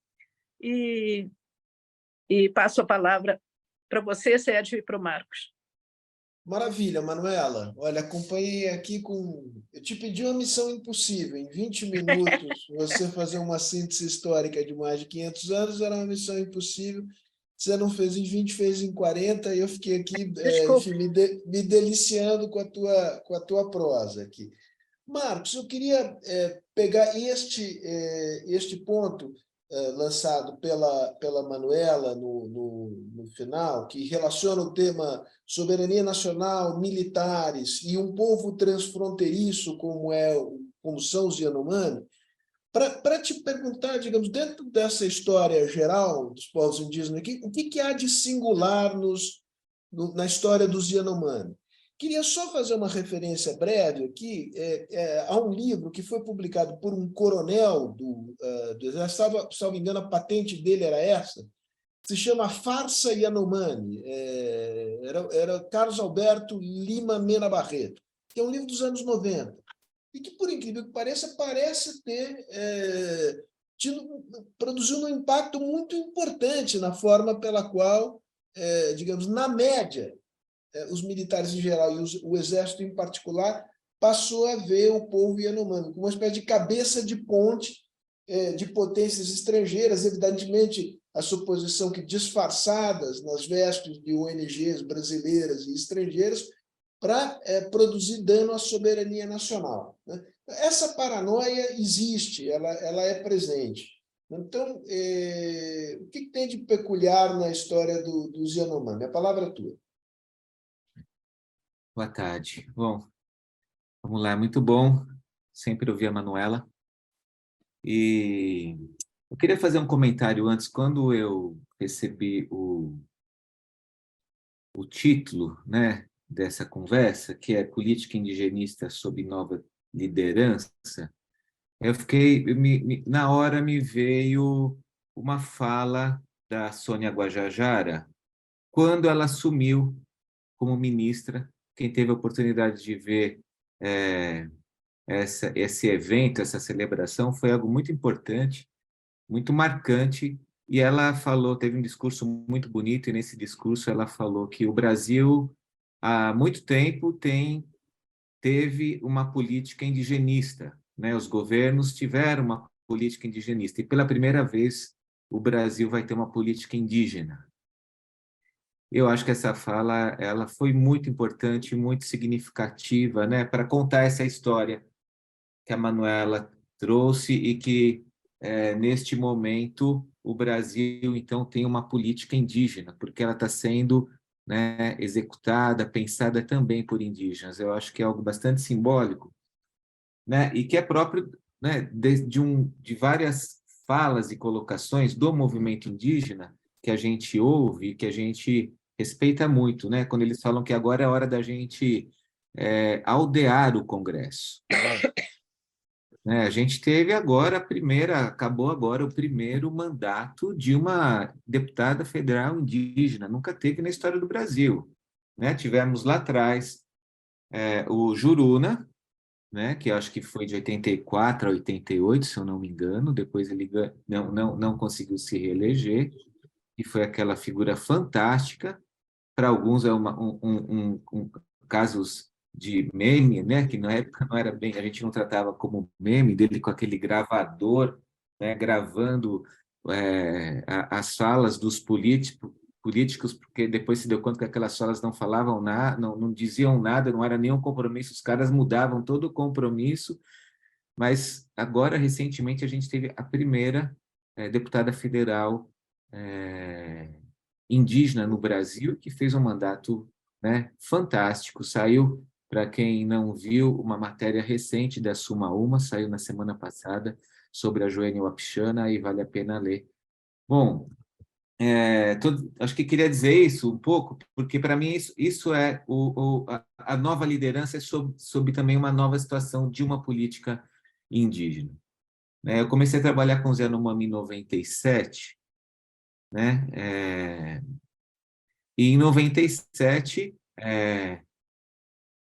e passo a palavra para você, Sérgio, e para o Marcos. Maravilha, Manuela. Olha, acompanhei aqui Eu te pedi uma missão impossível. Em 20 minutos, você fazer uma síntese histórica de mais de 500 anos era uma missão impossível. Você não fez em 20, fez em 40, e eu fiquei aqui, enfim, me deliciando com a tua prosa aqui. Marcos, eu queria pegar este ponto lançado pela Manuela no final, que relaciona o tema soberania nacional, militares e um povo transfronteiriço como são os Yanomami, para te perguntar, digamos, dentro dessa história geral dos povos indígenas aqui, o que há de singular na história dos Yanomami? Queria só fazer uma referência breve aqui a um livro que foi publicado por um coronel do Exército, se não me engano, a patente dele era essa, se chama Farsa Yanomami, era Carlos Alberto Lima Mena Barreto, que é um livro dos anos 90, e que, por incrível que pareça, parece ter produzido um impacto muito importante na forma pela qual, digamos, na média, os militares em geral e o exército em particular passou a ver o povo Yanomami como uma espécie de cabeça de ponte de potências estrangeiras, evidentemente a suposição que disfarçadas nas vestes de ONGs brasileiras e estrangeiras para produzir dano à soberania nacional, né? Essa paranoia existe, ela é presente. Então, o que tem de peculiar na história dos Yanomami? A palavra é tua. Boa tarde. Bom, vamos lá, muito bom sempre ouvir a Manuela. E eu queria fazer um comentário antes. Quando eu recebi o título, né, dessa conversa, que é Política Indigenista sob Nova Liderança, eu fiquei, na hora me veio uma fala da Sônia Guajajara, quando ela assumiu como ministra. Quem teve a oportunidade de ver esse evento, essa celebração, foi algo muito importante, muito marcante, e ela falou, teve um discurso muito bonito, e nesse discurso ela falou que o Brasil, há muito tempo, teve uma política indigenista, né? Os governos tiveram uma política indigenista, e pela primeira vez o Brasil vai ter uma política indígena. Eu acho que essa fala ela foi muito importante, muito significativa, né, para contar essa história que a Manuela trouxe e que, neste momento, o Brasil, então, tem uma política indígena, porque ela está sendo, né, executada, pensada também por indígenas. Eu acho que é algo bastante simbólico, né, e que é próprio, né, de várias falas e colocações do movimento indígena que a gente ouve, que a gente respeita muito, né, quando eles falam que agora é hora da gente aldear o Congresso. A gente teve agora acabou agora o primeiro mandato de uma deputada federal indígena, nunca teve na história do Brasil, né? Tivemos lá atrás o Juruna, né? Que eu acho que foi de 84 a 88, se eu não me engano, depois ele não conseguiu se reeleger, e foi aquela figura fantástica. Para alguns é casos de meme, né? Que na época não era bem, a gente não tratava como meme, dele com aquele gravador, né? Gravando as falas dos políticos, porque depois se deu conta que aquelas falas não falavam nada, não diziam nada, não era nenhum compromisso, os caras mudavam todo o compromisso. Mas agora, recentemente, a gente teve a primeira deputada federal indígena no Brasil, que fez um mandato né? Fantástico. Saiu, para quem não viu, uma matéria recente da Suma Uma, saiu na semana passada, sobre a Joênia Wapichana, e vale a pena ler. Bom, acho que queria dizer isso um pouco, porque para mim isso é a nova liderança é sob também uma nova situação de uma política indígena. Eu comecei a trabalhar com os Yanomami em 97, né? E em 97,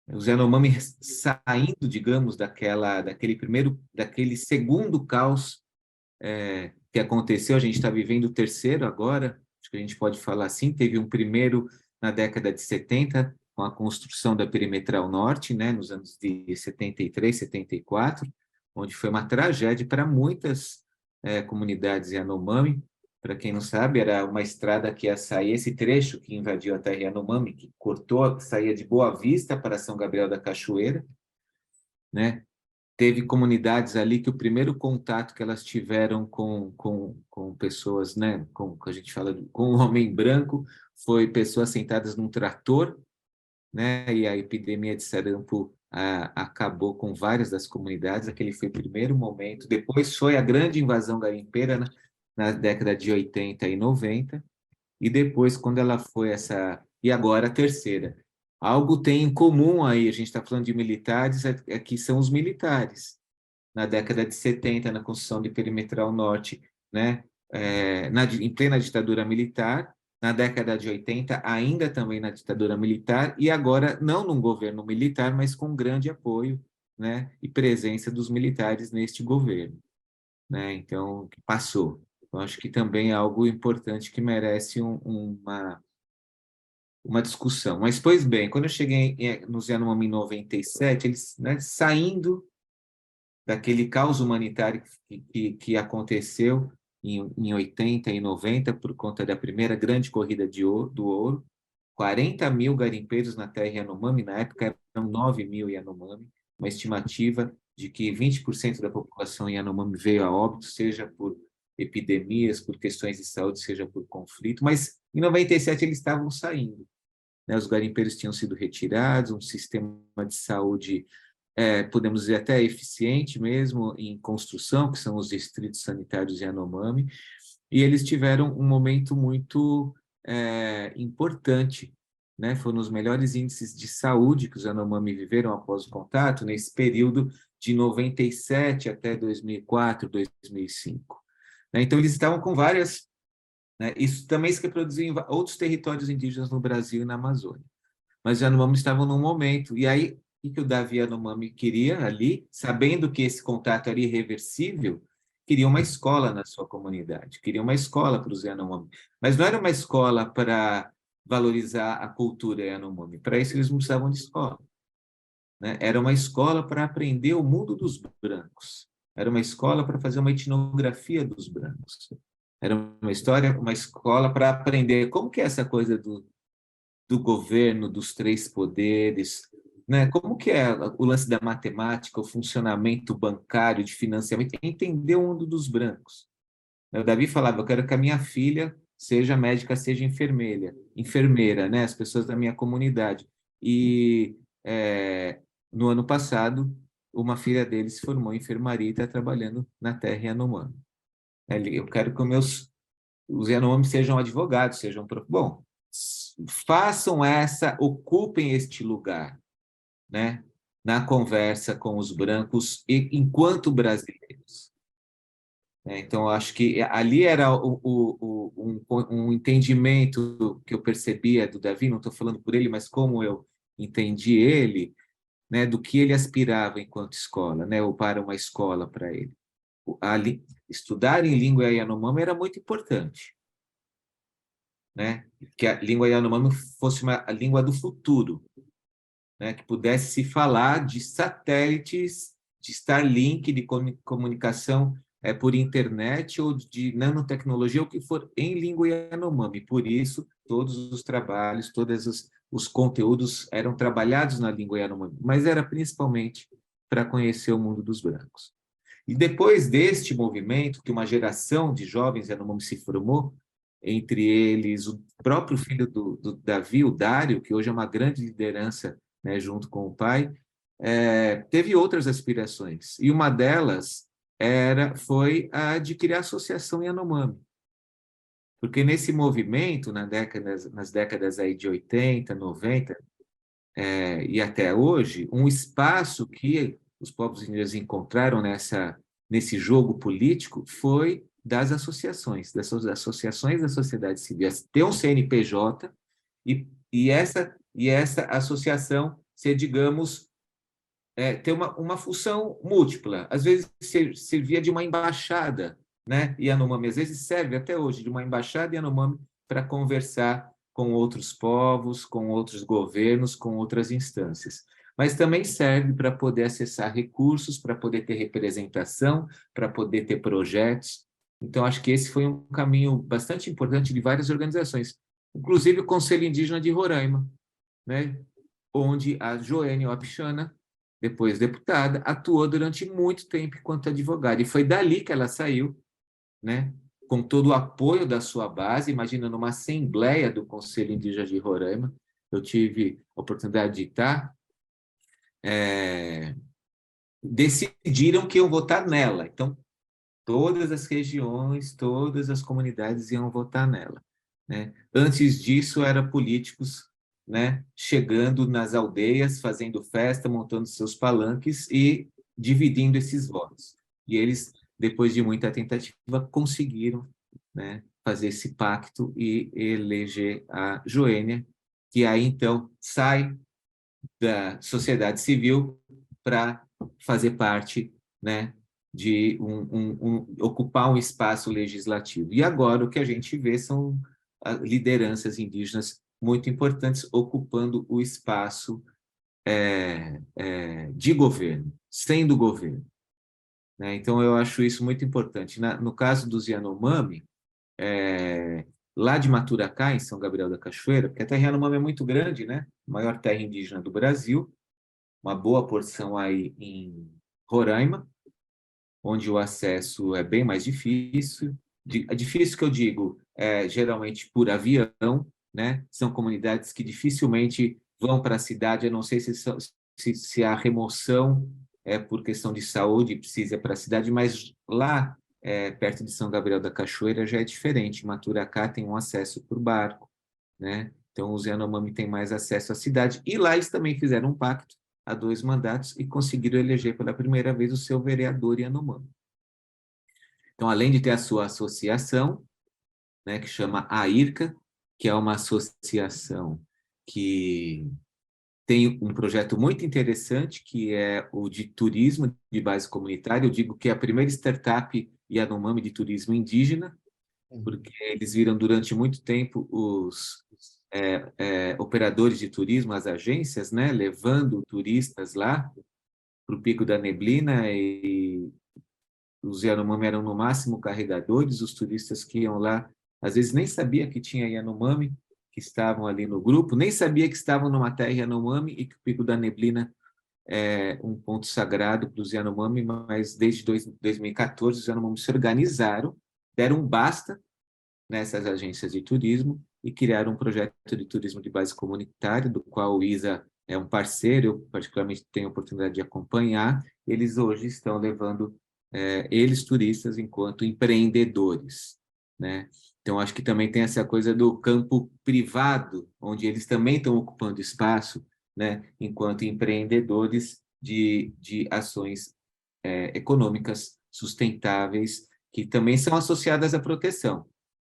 os Yanomami saindo, digamos, daquele segundo caos que aconteceu, a gente está vivendo o terceiro agora, acho que a gente pode falar assim, teve um primeiro na década de 70, com a construção da Perimetral Norte, né, nos anos de 73, 74, onde foi uma tragédia para muitas comunidades Yanomami. Para quem não sabe, era uma estrada que ia sair, esse trecho que invadiu a terra Yanomami, que cortou, saía de Boa Vista para São Gabriel da Cachoeira, né? Teve comunidades ali que o primeiro contato que elas tiveram com pessoas, né, com que a gente fala com um homem branco, foi pessoas sentadas num trator, né, e a epidemia de sarampo acabou com várias das comunidades. Aquele foi o primeiro momento. Depois foi a grande invasão garimpeira na década de 80 e 90, e depois, quando ela foi e agora a terceira. Algo tem em comum aí, a gente está falando de militares, que são os militares. Na década de 70, na construção de Perimetral Norte, né? Em plena ditadura militar, na década de 80, ainda também na ditadura militar, e agora não num governo militar, mas com grande apoio, né, e presença dos militares neste governo, né? Então, que passou. Eu acho que também é algo importante que merece uma discussão. Mas, pois bem, quando eu cheguei nos Yanomami em 97, eles, né, saindo daquele caos humanitário que aconteceu em 80 e 90, por conta da primeira grande corrida do ouro, 40 mil garimpeiros na terra Yanomami, na época eram 9 mil Yanomami, uma estimativa de que 20% da população Yanomami veio a óbito, seja por epidemias, por questões de saúde, seja por conflito, mas em 97 eles estavam saindo, né? Os garimpeiros tinham sido retirados, um sistema de saúde, podemos dizer até eficiente mesmo, em construção, que são os distritos sanitários Yanomami, e eles tiveram um momento muito importante, né? Foram os melhores índices de saúde que os Yanomami viveram após o contato, nesse período de 97 até 2004, 2005. Então, eles estavam com várias, né? Isso também se reproduziu em outros territórios indígenas no Brasil e na Amazônia. Mas os Yanomami estavam num momento, e aí o que o Davi Yanomami queria ali, sabendo que esse contato era irreversível, queria uma escola na sua comunidade, queria uma escola para os Yanomami. Mas não era uma escola para valorizar a cultura Yanomami, para isso eles não precisavam de escola, né? Era uma escola para aprender o mundo dos brancos, era uma escola para fazer uma etnografia dos brancos, era uma escola para aprender como que é essa coisa do governo, dos três poderes, né? Como que é o lance da matemática, o funcionamento bancário, de financiamento, entender o mundo dos brancos. O Davi falava, eu quero que a minha filha seja médica, seja enfermeira, né? As pessoas da minha comunidade. E no ano passado, uma filha dele se formou em enfermaria e está trabalhando na terra Yanomami. Eu quero que os Yanomami sejam advogados, bom, ocupem este lugar, né, na conversa com os brancos enquanto brasileiros. Então, acho que ali era um entendimento que eu percebia do Davi, não estou falando por ele, mas como eu entendi ele, né, do que ele aspirava enquanto escola, né, ou para uma escola para ele. Estudar em língua Yanomami era muito importante, né? Que a língua Yanomami fosse a língua do futuro, né? Que pudesse se falar de satélites, de Starlink, de comunicação por internet ou de nanotecnologia, o que for, em língua Yanomami. Por isso, todos os trabalhos, todos os conteúdos eram trabalhados na língua Yanomami, mas era principalmente para conhecer o mundo dos brancos. E depois deste movimento, que uma geração de jovens Yanomami se formou, entre eles o próprio filho do Davi, o Dário, que hoje é uma grande liderança, né, junto com o pai, teve outras aspirações. E uma delas foi a de criar associação Yanomami. Porque nesse movimento, nas décadas aí de 80, 90, e até hoje, um espaço que os povos indígenas encontraram nesse jogo político foi das associações da sociedade civil. Ter um CNPJ e essa associação ser, digamos, ter uma função múltipla. Às vezes servia de uma embaixada, né? Yanomami às vezes serve até hoje de uma embaixada Yanomami para conversar com outros povos, com outros governos, com outras instâncias. Mas também serve para poder acessar recursos, para poder ter representação, para poder ter projetos. Então, acho que esse foi um caminho bastante importante de várias organizações, inclusive o Conselho Indígena de Roraima, né? Onde a Joênia Wapichana, depois deputada, atuou durante muito tempo enquanto advogada. E foi dali que ela saiu, né? Com todo o apoio da sua base. Imagina, numa assembleia do Conselho Indígena de Roraima, eu tive a oportunidade de estar, decidiram que iam votar nela. Então, todas as regiões, todas as comunidades iam votar nela, né? Antes disso, eram políticos, né, chegando nas aldeias, fazendo festa, montando seus palanques e dividindo esses votos. E eles, depois de muita tentativa, conseguiram, né, fazer esse pacto e eleger a Joênia, que aí, então, sai da sociedade civil para fazer parte, né, de ocupar um espaço legislativo. E agora o que a gente vê são lideranças indígenas muito importantes ocupando o espaço de governo, sendo governo, né? Então, eu acho isso muito importante. No caso dos Yanomami, lá de Maturacá, em São Gabriel da Cachoeira, porque a terra Yanomami é muito grande, né? A maior terra indígena do Brasil, uma boa porção aí em Roraima, onde o acesso é bem mais difícil. É difícil que eu digo, geralmente por avião, né? São comunidades que dificilmente vão para a cidade, eu não sei se a remoção é por questão de saúde, precisa ir para a cidade, mas lá, perto de São Gabriel da Cachoeira, já é diferente. Maturacá tem um acesso por barco, né? Então, os Yanomami têm mais acesso à cidade. E lá eles também fizeram um pacto há 2 mandatos e conseguiram eleger pela primeira vez o seu vereador Yanomami. Então, além de ter a sua associação, né, que chama AIRCA, que é uma associação que tem um projeto muito interessante, que é o de turismo de base comunitária. Eu digo que é a primeira startup Yanomami de turismo indígena, porque eles viram durante muito tempo os operadores de turismo, as agências, né, levando turistas lá para o Pico da Neblina, e os Yanomami eram no máximo carregadores. Os turistas que iam lá, às vezes nem sabia que tinha Yanomami, que estavam ali no grupo, nem sabia que estavam numa terra Yanomami e que o Pico da Neblina é um ponto sagrado para os Yanomami, mas desde 2014 os Yanomami se organizaram, deram um basta nessas agências de turismo e criaram um projeto de turismo de base comunitária, do qual o ISA é um parceiro, eu particularmente tenho a oportunidade de acompanhar. Eles hoje estão levando eles, turistas, enquanto empreendedores, né? Então, acho que também tem essa coisa do campo privado, onde eles também estão ocupando espaço, né, enquanto empreendedores de ações econômicas sustentáveis, que também são associadas à proteção,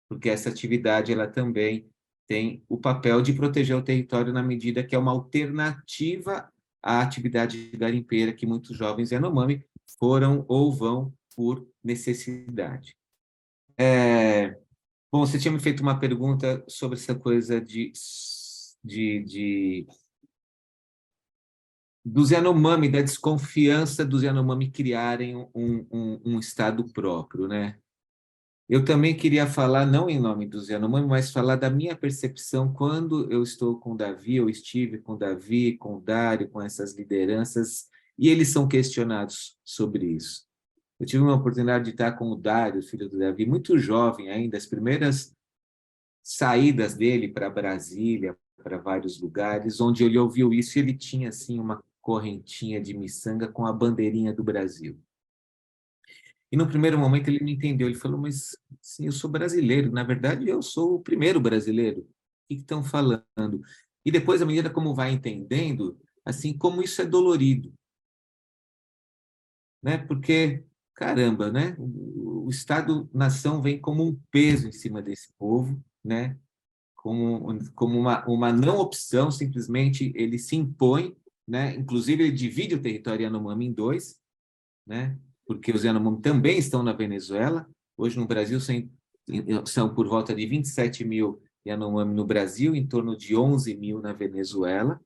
porque essa atividade ela também tem o papel de proteger o território na medida que é uma alternativa à atividade garimpeira que muitos jovens Yanomami foram ou vão por necessidade. Bom, você tinha me feito uma pergunta sobre essa coisa dos Yanomami, da desconfiança dos Yanomami criarem um Estado próprio, né? Eu também queria falar, não em nome dos Yanomami, mas falar da minha percepção quando eu estou com o Davi, eu estive com o Davi, com o Dário, com essas lideranças, e eles são questionados sobre isso. Eu tive uma oportunidade de estar com o Dário, filho do Davi, muito jovem ainda, as primeiras saídas dele para Brasília, para vários lugares, onde ele ouviu isso e ele tinha assim uma correntinha de miçanga com a bandeirinha do Brasil. E no primeiro momento ele não entendeu, ele falou, mas sim, eu sou brasileiro, na verdade eu sou o primeiro brasileiro, o que estão falando? E depois, à medida como vai entendendo, assim, como isso é dolorido, né? Porque, caramba, né? O Estado-nação vem como um peso em cima desse povo, né? Como uma não opção, simplesmente ele se impõe, né? Inclusive ele divide o território Yanomami em dois, né? Porque os Yanomami também estão na Venezuela. Hoje no Brasil são por volta de 27 mil Yanomami no Brasil, em torno de 11 mil na Venezuela,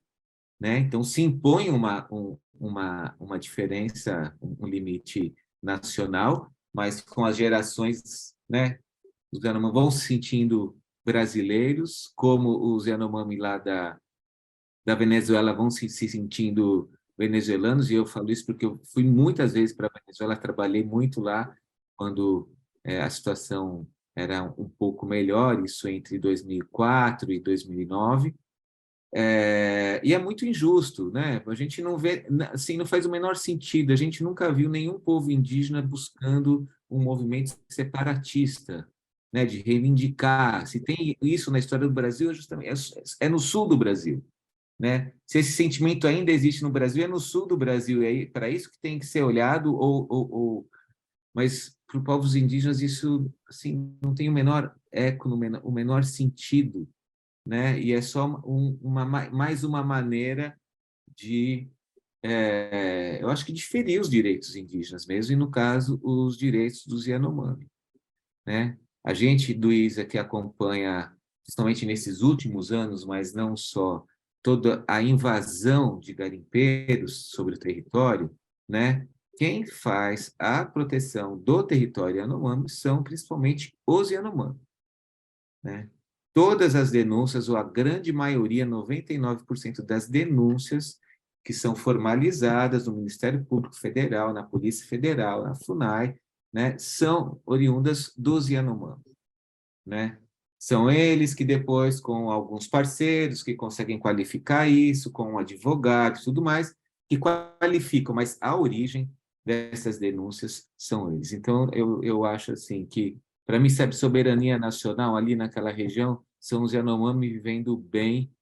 né? Então se impõe uma diferença, um limite nacional, mas com as gerações, né? Os Yanomami vão se sentindo brasileiros, como os Yanomami lá da Venezuela vão se sentindo venezuelanos, e eu falo isso porque eu fui muitas vezes para a Venezuela, trabalhei muito lá, quando a situação era um pouco melhor, isso entre 2004 e 2009, e é muito injusto, né? A gente não vê, assim, não faz o menor sentido, a gente nunca viu nenhum povo indígena buscando um movimento separatista, né? De reivindicar. Se tem isso na história do Brasil, é no sul do Brasil, né? Se esse sentimento ainda existe no Brasil, é no sul do Brasil, e é para isso que tem que ser olhado, mas para os povos indígenas isso assim, não tem o menor eco, o menor sentido, né? E é só mais uma maneira de, eu acho que de ferir os direitos indígenas mesmo, e no caso, os direitos dos Yanomami, né? A gente do ISA que acompanha, principalmente nesses últimos anos, mas não só, toda a invasão de garimpeiros sobre o território, né? Quem faz a proteção do território Yanomami são principalmente os Yanomami, né? Todas as denúncias, ou a grande maioria, 99% das denúncias que são formalizadas no Ministério Público Federal, na Polícia Federal, na FUNAI, né, são oriundas dos Yanomami, né? São eles que depois, com alguns parceiros que conseguem qualificar isso, com um advogado e tudo mais, que qualificam, mas a origem dessas denúncias são eles. Então, eu acho assim que, para mim, sabe, soberania nacional ali naquela região são os Yanomami vivendo bem,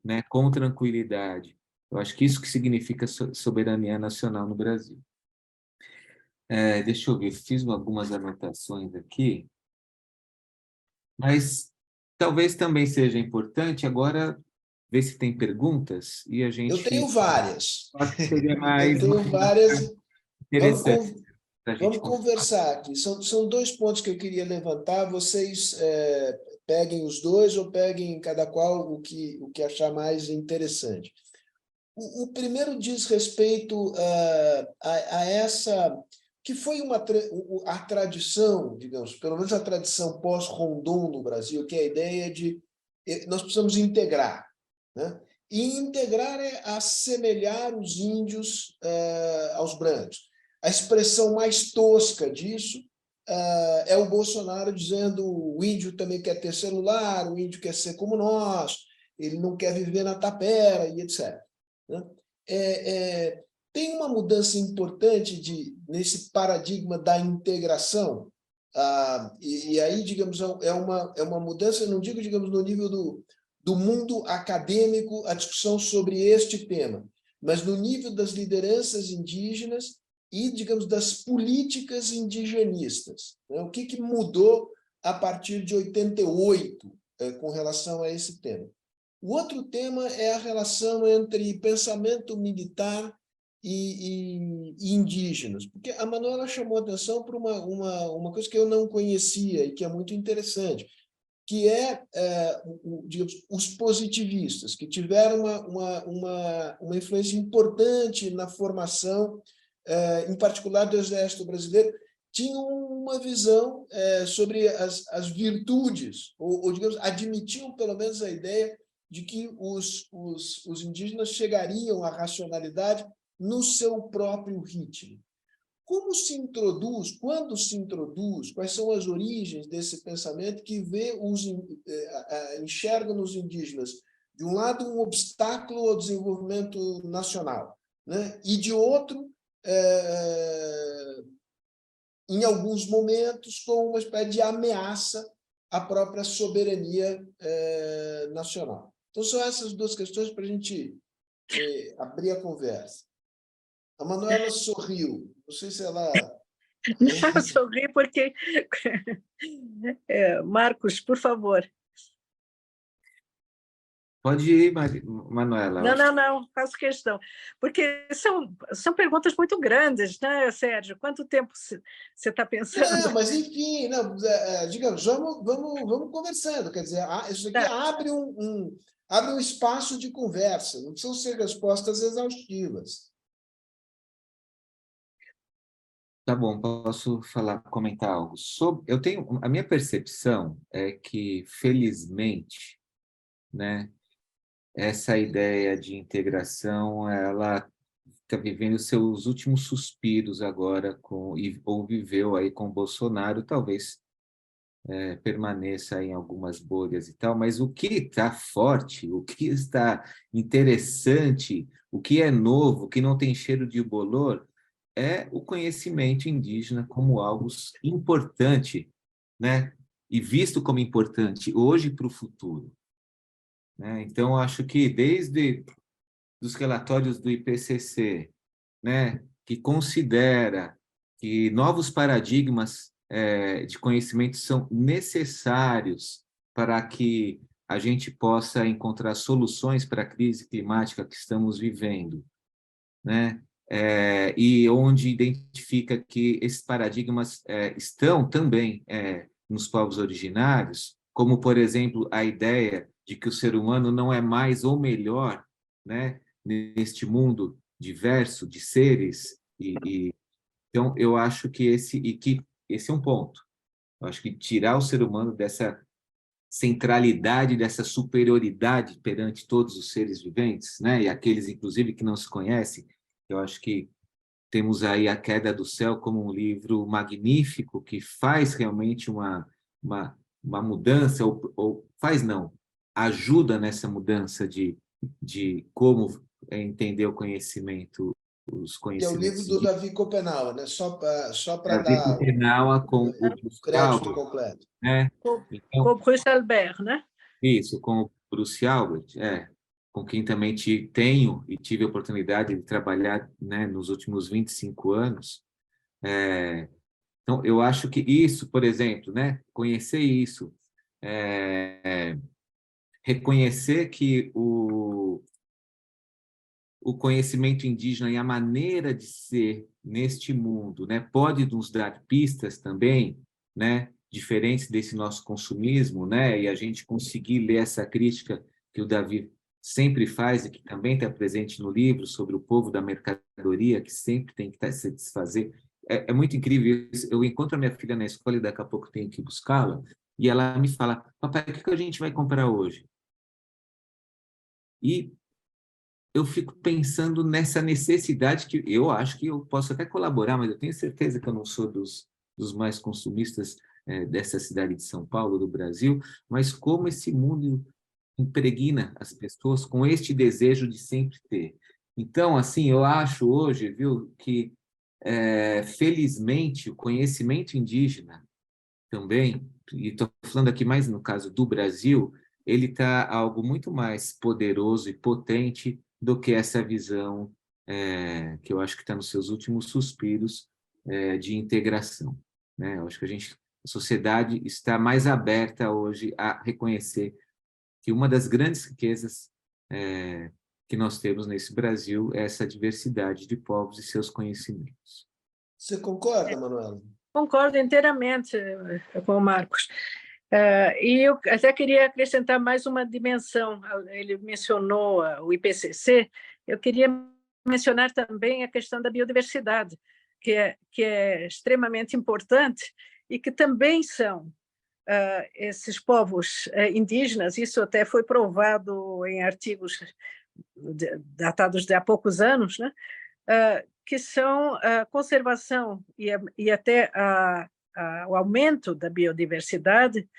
né, com tranquilidade. Eu acho que isso que significa soberania nacional no Brasil. Deixa eu ver, fiz algumas anotações aqui, mas talvez também seja importante agora ver se tem perguntas e a Eu tenho gente várias. acho que seria Eu mais tenho várias. Vamos, interessante para a gente vamos conversar. conversar aqui. São dois pontos que eu queria levantar. Vocês peguem os dois ou peguem cada qual o que achar mais interessante. O primeiro diz respeito a essa, que foi a tradição, digamos, pelo menos a tradição pós-Rondon no Brasil, que é a ideia de nós precisamos integrar, né? E integrar é assemelhar os índios aos brancos. A expressão mais tosca disso é o Bolsonaro dizendo o índio também quer ter celular, o índio quer ser como nós, ele não quer viver na tapera, e etc. Né? Tem uma mudança importante nesse paradigma da integração, e aí, digamos, é uma mudança, não digo, digamos, no nível do mundo acadêmico, a discussão sobre este tema, mas no nível das lideranças indígenas e, digamos, das políticas indigenistas. Né? O que mudou a partir de 88 com relação a esse tema? O outro tema é a relação entre pensamento militar e indígenas, porque a Manuela chamou atenção para uma coisa que eu não conhecia e que é muito interessante, que digamos, os positivistas, que tiveram uma influência importante na formação, em particular do Exército Brasileiro, tinham uma visão sobre as virtudes, ou, digamos, admitiam pelo menos a ideia de que os indígenas chegariam à racionalidade no seu próprio ritmo. como se introduz, quando se introduz, quais são as origens desse pensamento que enxerga nos indígenas, de um lado, um obstáculo ao desenvolvimento nacional, né? E, de outro, em alguns momentos, com uma espécie de ameaça à própria soberania nacional. Então, são essas duas questões para a gente abrir a conversa. A Manuela sorriu. Não sei se ela... Não, sorri porque... Marcos, por favor. Pode ir, Manuela. Não, faço questão. Porque são perguntas muito grandes, né, Sérgio? Quanto tempo você está pensando? Não, mas enfim, não, digamos, vamos conversando. Quer dizer, isso aqui abre um espaço de conversa, não precisam ser respostas exaustivas. Tá bom, posso comentar algo sobre... A minha percepção é que, felizmente, né, essa ideia de integração, ela está vivendo seus últimos suspiros agora, ou viveu aí com Bolsonaro, talvez permaneça em algumas bolhas e tal, mas o que está forte, o que está interessante, o que é novo, o que não tem cheiro de bolor, é o conhecimento indígena como algo importante, né? E visto como importante hoje para o futuro, né? Então, acho que desde os relatórios do IPCC, né, que considera que novos paradigmas de conhecimento são necessários para que a gente possa encontrar soluções para a crise climática que estamos vivendo, né? E onde identifica que esses paradigmas estão também nos povos originários, como, por exemplo, a ideia de que o ser humano não é mais ou melhor, né, neste mundo diverso de seres. Então, eu acho que esse é um ponto. Eu acho que tirar o ser humano dessa centralidade, dessa superioridade perante todos os seres viventes, né, e aqueles, inclusive, que não se conhecem. Eu acho que temos aí A Queda do Céu como um livro magnífico que faz realmente uma mudança, ou faz não, ajuda nessa mudança de como entender o conhecimento, os Que é o livro conhecimentos do indígenas. Davi Copenau, né? Só para Davi dar Copenaua com o Bruce crédito Albert, completo. né? Com Então, o Bruce Albert, né? isso, com o Bruce Albert, com quem também tenho e tive a oportunidade de trabalhar, né, nos últimos 25 anos. Então, eu acho que isso, por exemplo, né, conhecer isso, reconhecer que o conhecimento indígena e a maneira de ser neste mundo, né, pode nos dar pistas também, né, diferentes desse nosso consumismo, né, e a gente conseguir ler essa crítica que o Davi sempre faz e que também está presente no livro sobre o povo da mercadoria, que sempre tem que se desfazer. É muito incrível isso. Eu encontro a minha filha na escola e daqui a pouco tenho que buscá-la, e ela me fala: papai, o que a gente vai comprar hoje? E eu fico pensando nessa necessidade que eu acho que eu posso até colaborar, mas eu tenho certeza que eu não sou dos mais consumistas dessa cidade de São Paulo, do Brasil, mas como esse mundo impregna as pessoas com este desejo de sempre ter. Então, assim, eu acho hoje, viu, que felizmente o conhecimento indígena também, e estou falando aqui mais no caso do Brasil, ele está algo muito mais poderoso e potente do que essa visão que eu acho que está nos seus últimos suspiros de integração, né? Eu acho que a sociedade está mais aberta hoje a reconhecer que uma das grandes riquezas que nós temos nesse Brasil é essa diversidade de povos e seus conhecimentos. Você concorda, Manuela? Concordo inteiramente com o Marcos. E eu até queria acrescentar mais uma dimensão. Ele mencionou o IPCC, eu queria mencionar também a questão da biodiversidade, que é extremamente importante e que também são esses povos indígenas, isso até foi provado em artigos datados de há poucos anos, né? que são a conservação e até o aumento da biodiversidade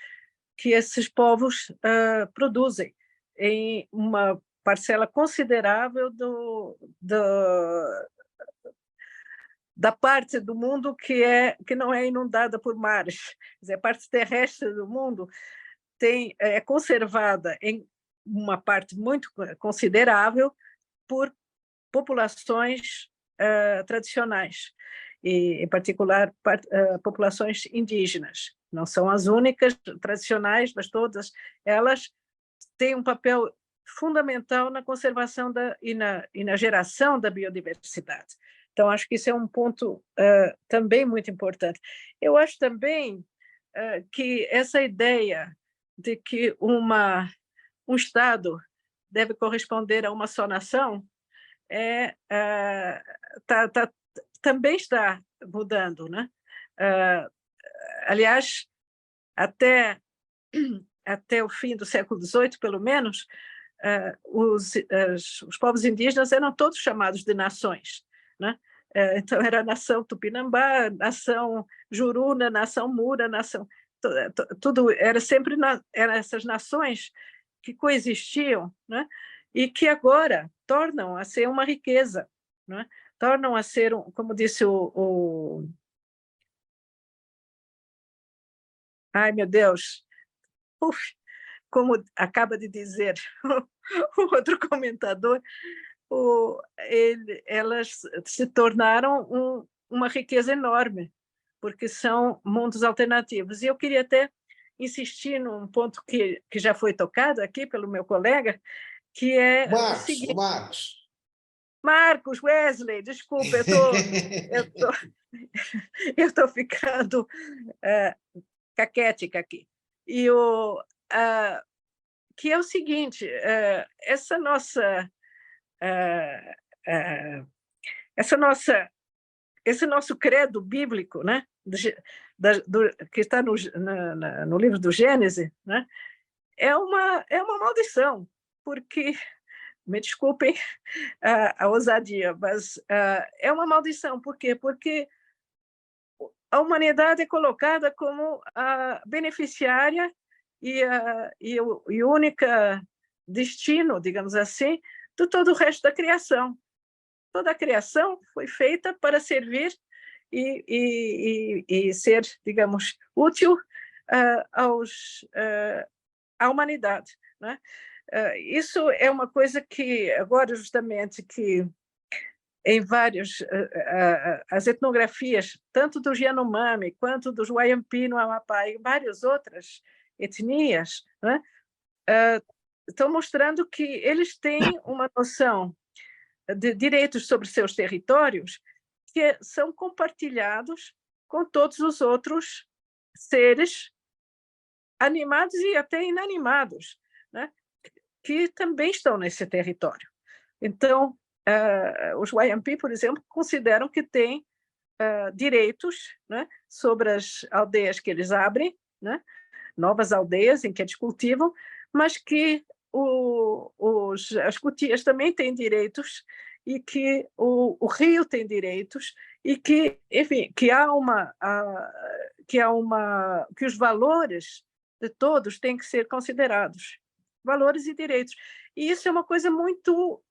que esses povos produzem em uma parcela considerável da parte do mundo que não é inundada por mares. Quer dizer, a parte terrestre do mundo é conservada em uma parte muito considerável por populações tradicionais, e, em particular, populações indígenas. Não são as únicas tradicionais, mas todas elas têm um papel fundamental na conservação e na geração da biodiversidade. Então, acho que isso é um ponto também muito importante. Eu acho também que essa ideia de que um Estado deve corresponder a uma só nação também está mudando, né? Aliás, até o fim do século XVIII, pelo menos, os povos indígenas eram todos chamados de nações, né? Então, era a nação Tupinambá, nação Juruna, nação Mura, nação... Tudo era sempre eram essas nações que coexistiam, né? E que agora tornam a ser uma riqueza, né? Tornam a ser, como disse ai, meu Deus, como acaba de dizer o outro comentador, elas se tornaram uma riqueza enorme, porque são mundos alternativos. E eu queria até insistir num ponto que já foi tocado aqui pelo meu colega, que é o seguinte... Marcos, Wesley, desculpa, eu tô ficando caquética aqui. E que é o seguinte, esse nosso credo bíblico, né, que está no livro do Gênesis, né, é uma maldição, porque, me desculpem a ousadia, mas é uma maldição. Por quê? Porque a humanidade é colocada como a beneficiária e o único destino, digamos assim, de todo o resto da criação. Toda a criação foi feita para servir e ser, digamos, útil à humanidade, né? Isso é uma coisa que agora, justamente, que em as etnografias, tanto dos Yanomami quanto dos Wayampi no Amapá e várias outras etnias, né, estão mostrando que eles têm uma noção de direitos sobre seus territórios que são compartilhados com todos os outros seres animados e até inanimados, né, que também estão nesse território. Então, os Wayampi, por exemplo, consideram que têm direitos, né, sobre as aldeias que eles abrem, né, novas aldeias em que eles cultivam, mas que as cutias também têm direitos e que o rio tem direitos e que, enfim, que os valores de todos têm que ser considerados, valores e direitos. E isso é uma coisa muito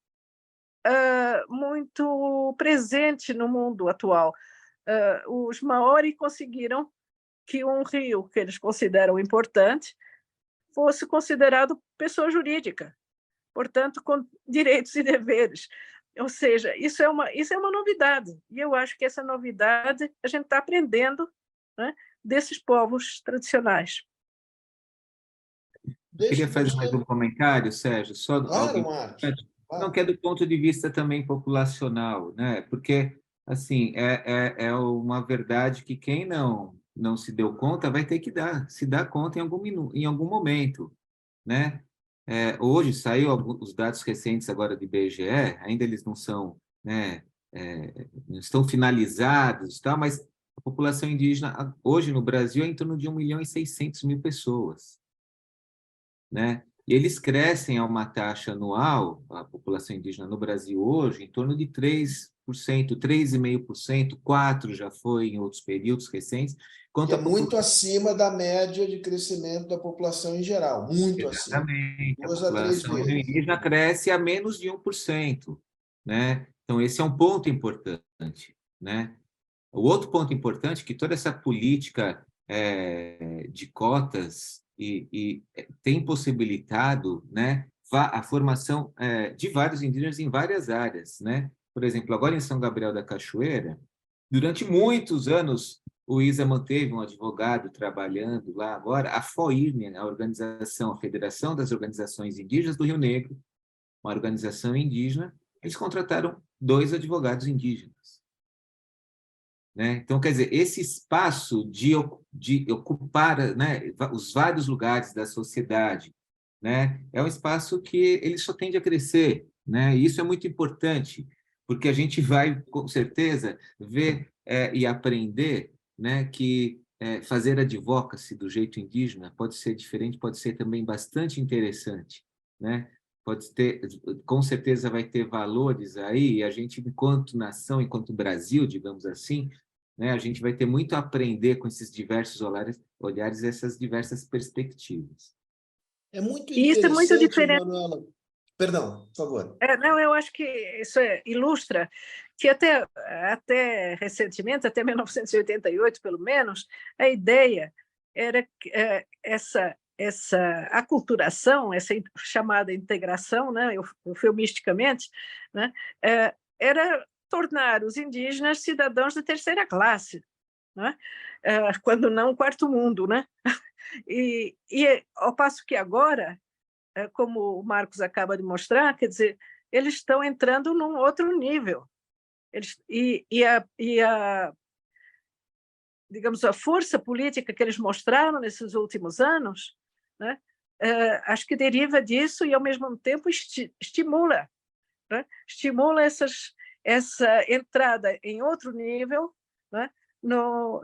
presente no mundo atual. Os Maori conseguiram que um rio que eles consideram importante fosse considerado pessoa jurídica, portanto, com direitos e deveres. Ou seja, isso é uma novidade, e eu acho que essa novidade a gente está aprendendo, né, desses povos tradicionais. Eu queria fazer mais um comentário, Sérgio, só claro, Marcos. Não, que é do ponto de vista também populacional, né? Porque, assim, é uma verdade que quem não se deu conta vai ter que se dar conta em algum momento, né? Hoje saiu os dados recentes agora do IBGE, ainda eles não são, né, não estão finalizados, tá? Mas a população indígena hoje no Brasil é em torno de 1.600.000 pessoas, né? E eles crescem a uma taxa anual, a população indígena no Brasil hoje, em torno de 3 3,5%, 4% já foi em outros períodos recentes. Que é muito acima da média de crescimento da população em geral, muito acima. Exatamente. 2 a 3 A população vezes. indígena cresce a menos de 1%, né? Então, esse é um ponto importante, né? O outro ponto importante é que toda essa política de cotas tem possibilitado, né, a formação de vários indígenas em várias áreas, né? Por exemplo, agora em São Gabriel da Cachoeira, durante muitos anos, o ISA manteve um advogado trabalhando lá agora, a FOIRNE, a Federação das Organizações Indígenas do Rio Negro, uma organização indígena, eles contrataram 2 advogados indígenas. Né? Então, quer dizer, esse espaço de ocupar, né, os vários lugares da sociedade, né, é um espaço que ele só tende a crescer, né? E isso é muito importante, porque a gente vai, com certeza, ver e aprender, né, que fazer advocacy do jeito indígena pode ser diferente, pode ser também bastante interessante, né? Pode ter, com certeza vai ter valores aí, e a gente, enquanto nação, enquanto Brasil, digamos assim, né, a gente vai ter muito a aprender com esses diversos olhares e essas diversas perspectivas. É muito E isso é muito interessante, diferente. Manuela. Perdão, por favor. Não, eu acho que isso ilustra que até recentemente, até 1988, pelo menos, a ideia era que essa aculturação, essa chamada integração, né, eufemisticamente, né, era tornar os indígenas cidadãos de terceira classe, né, quando não quarto mundo, né? E ao passo que agora, como o Marcos acaba de mostrar, quer dizer, eles estão entrando num outro nível. Digamos, a força política que eles mostraram nesses últimos anos, né, acho que deriva disso e, ao mesmo tempo, estimula, né, estimula essa entrada em outro nível, né,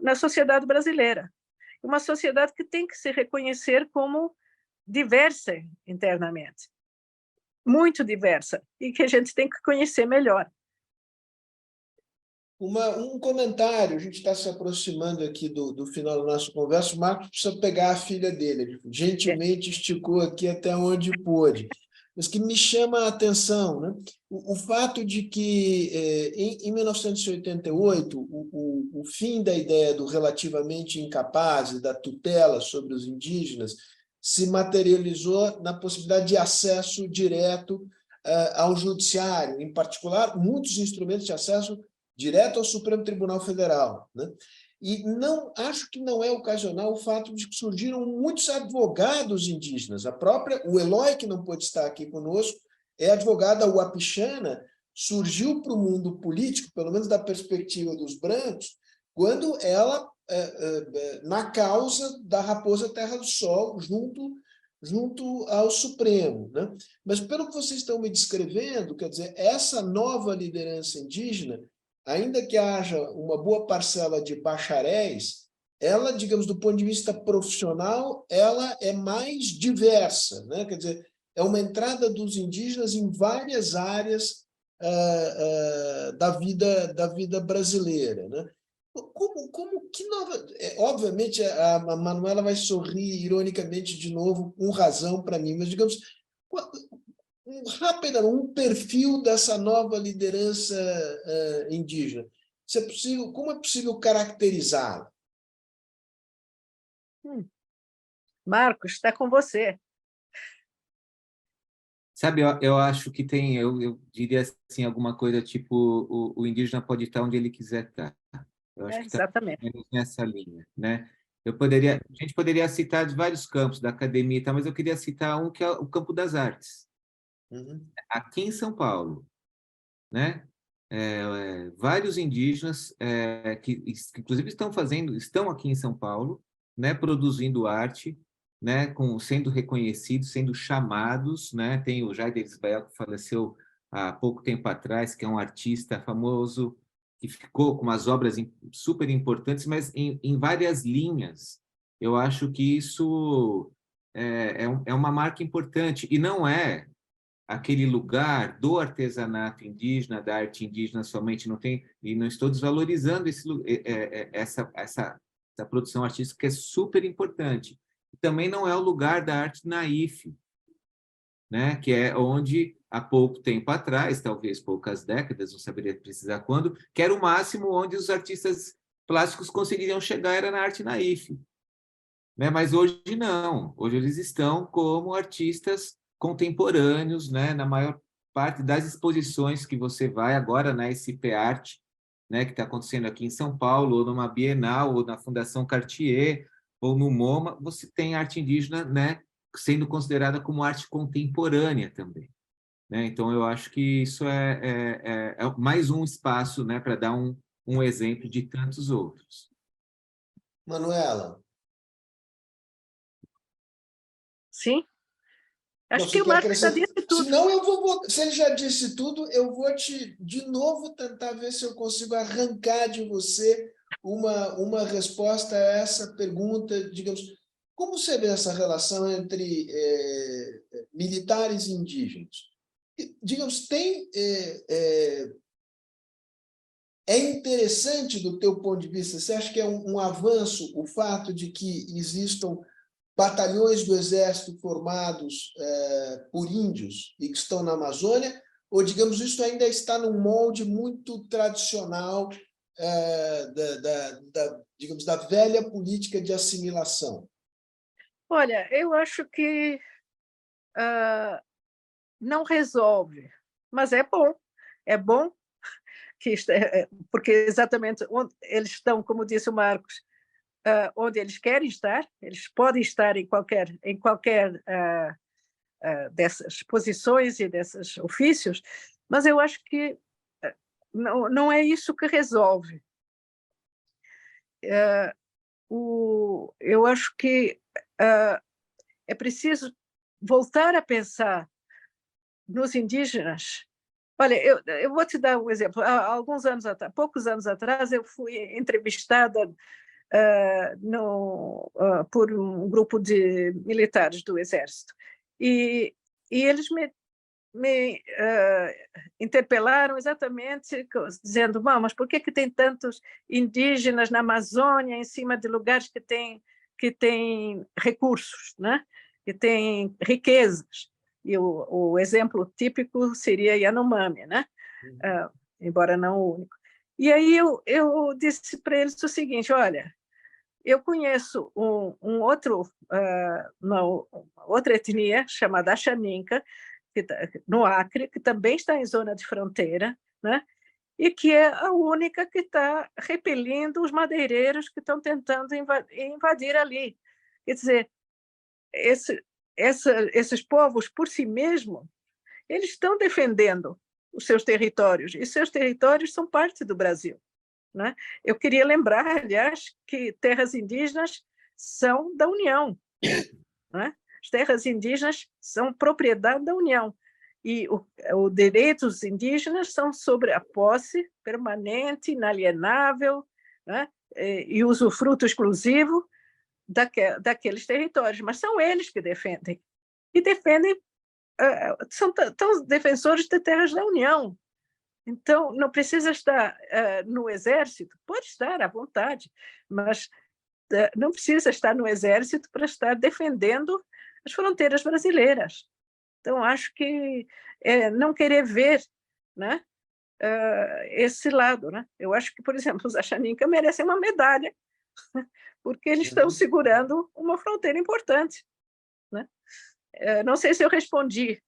na sociedade brasileira. Uma sociedade que tem que se reconhecer como diversa internamente, muito diversa, e que a gente tem que conhecer melhor. Um comentário, a gente está se aproximando aqui do final da nossa conversa, o Marcos precisa pegar a filha dele, ele gentilmente esticou aqui até onde pôde, mas que me chama a atenção, né? O fato de que, em 1988, o fim da ideia do relativamente incapaz e da tutela sobre os indígenas se materializou na possibilidade de acesso direto ao judiciário, em particular, muitos instrumentos de acesso direto ao Supremo Tribunal Federal, né? E acho que não é ocasional o fato de que surgiram muitos advogados indígenas. O Eloy, que não pôde estar aqui conosco, é advogada uapixana, surgiu para o mundo político, pelo menos da perspectiva dos brancos, quando ela, na causa da Raposa Terra do Sol, junto ao Supremo, né? Mas, pelo que vocês estão me descrevendo, quer dizer, essa nova liderança indígena, ainda que haja uma boa parcela de bacharéis, ela, digamos, do ponto de vista profissional, ela é mais diversa, né? Quer dizer, é uma entrada dos indígenas em várias áreas da vida brasileira, né? Que nova... obviamente, a Manuela vai sorrir ironicamente de novo, com razão para mim, mas, digamos, rapidamente, um perfil dessa nova liderança indígena. Como é possível caracterizá-la? Marcos, está com você. Sabe, eu acho que tem, eu diria assim, alguma coisa tipo, o indígena pode estar onde ele quiser estar. Eu acho que está nessa linha, né? A gente poderia citar de vários campos da academia, mas eu queria citar um que é o campo das artes. Uhum. Aqui em São Paulo, né? Vários indígenas que inclusive estão aqui em São Paulo, né? Produzindo arte, né? Sendo reconhecidos, sendo chamados, né? Tem o Jair Isbael, que faleceu há pouco tempo atrás, que é um artista famoso que ficou com umas obras super importantes, mas em várias linhas. Eu acho que isso é uma marca importante, e não é aquele lugar do artesanato indígena, da arte indígena somente, não tem, e não estou desvalorizando essa produção artística que é super importante. Também não é o lugar da arte naif, né? Que é onde, há pouco tempo atrás, talvez poucas décadas, não saberia precisar quando, que era o máximo onde os artistas plásticos conseguiriam chegar, era na arte naif. Né? Mas hoje não, hoje eles estão como artistas contemporâneos, né? Na maior parte das exposições que você vai agora na SP Art, né? Que está acontecendo aqui em São Paulo, ou numa Bienal, ou na Fundação Cartier, ou no MoMA, você tem arte indígena, né? Sendo considerada como arte contemporânea também. Né? Então, eu acho que isso é mais um espaço, né? Para dar um exemplo de tantos outros. Manuela. Sim? Acho Não, que você o quer Marcos já acrescentar? disse tudo. Senão eu vou. Se ele já disse tudo, eu vou de novo tentar ver se eu consigo arrancar de você uma resposta a essa pergunta, digamos. Como você vê essa relação entre militares e indígenas? Digamos, é interessante do teu ponto de vista? Você acha que é um avanço o fato de que existam batalhões do Exército formados por índios e que estão na Amazônia, ou, digamos, isso ainda está num molde muito tradicional digamos, da velha política de assimilação? Olha, eu acho que não resolve, mas é bom. É bom que porque exatamente onde eles estão, como disse o Marcos, onde eles querem estar, eles podem estar em qualquer dessas posições e desses ofícios, mas eu acho que não é isso que resolve. Eu acho que é preciso voltar a pensar nos indígenas. Olha, eu vou te dar um exemplo. Há poucos anos atrás, eu fui entrevistada por um grupo de militares do Exército. E eles me interpelaram exatamente dizendo: mas por que tem tantos indígenas na Amazônia em cima de lugares que têm recursos, né? Que têm riquezas? E o exemplo típico seria Yanomami, né? Embora não o único. E aí eu disse para eles o seguinte: olha, eu conheço uma outra etnia chamada Axaninca, no Acre, que também está em zona de fronteira, né? E que é a única que está repelindo os madeireiros que estão tentando invadir ali. Quer dizer, esses povos, por si mesmos, eles estão defendendo os seus territórios, e seus territórios são parte do Brasil. Né? Eu queria lembrar, aliás, que terras indígenas são da União. Né? As terras indígenas são propriedade da União. E os direitos indígenas são sobre a posse permanente, inalienável, né? E usufruto exclusivo daqueles territórios. Mas são eles que defendem. E defendem, são defensores de terras da União. Então, não precisa estar no Exército, pode estar à vontade, mas não precisa estar no Exército para estar defendendo as fronteiras brasileiras. Então, acho que não querer ver, né, esse lado. Né? Eu acho que, por exemplo, os Axaninca merecem uma medalha, porque eles estão segurando uma fronteira importante. Né? Não sei se eu respondi.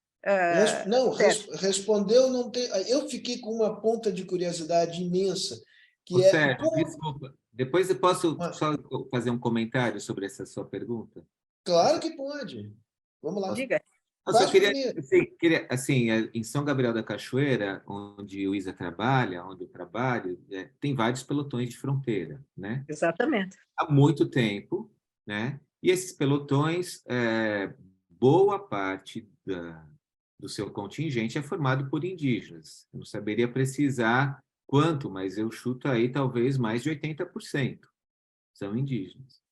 Não, respondeu, não tem. Eu fiquei com uma ponta de curiosidade imensa, que Sérgio, desculpa, depois eu posso só fazer um comentário sobre essa sua pergunta? Claro que pode. Vamos lá. Diga. Eu só queria, assim, em São Gabriel da Cachoeira, onde o Isa trabalha, onde eu trabalho, tem vários pelotões de fronteira, né? Exatamente. Há muito tempo, né? E esses pelotões, boa parte do seu contingente é formado por indígenas. Eu não saberia precisar quanto, mas eu chuto aí talvez mais de 80% são indígenas.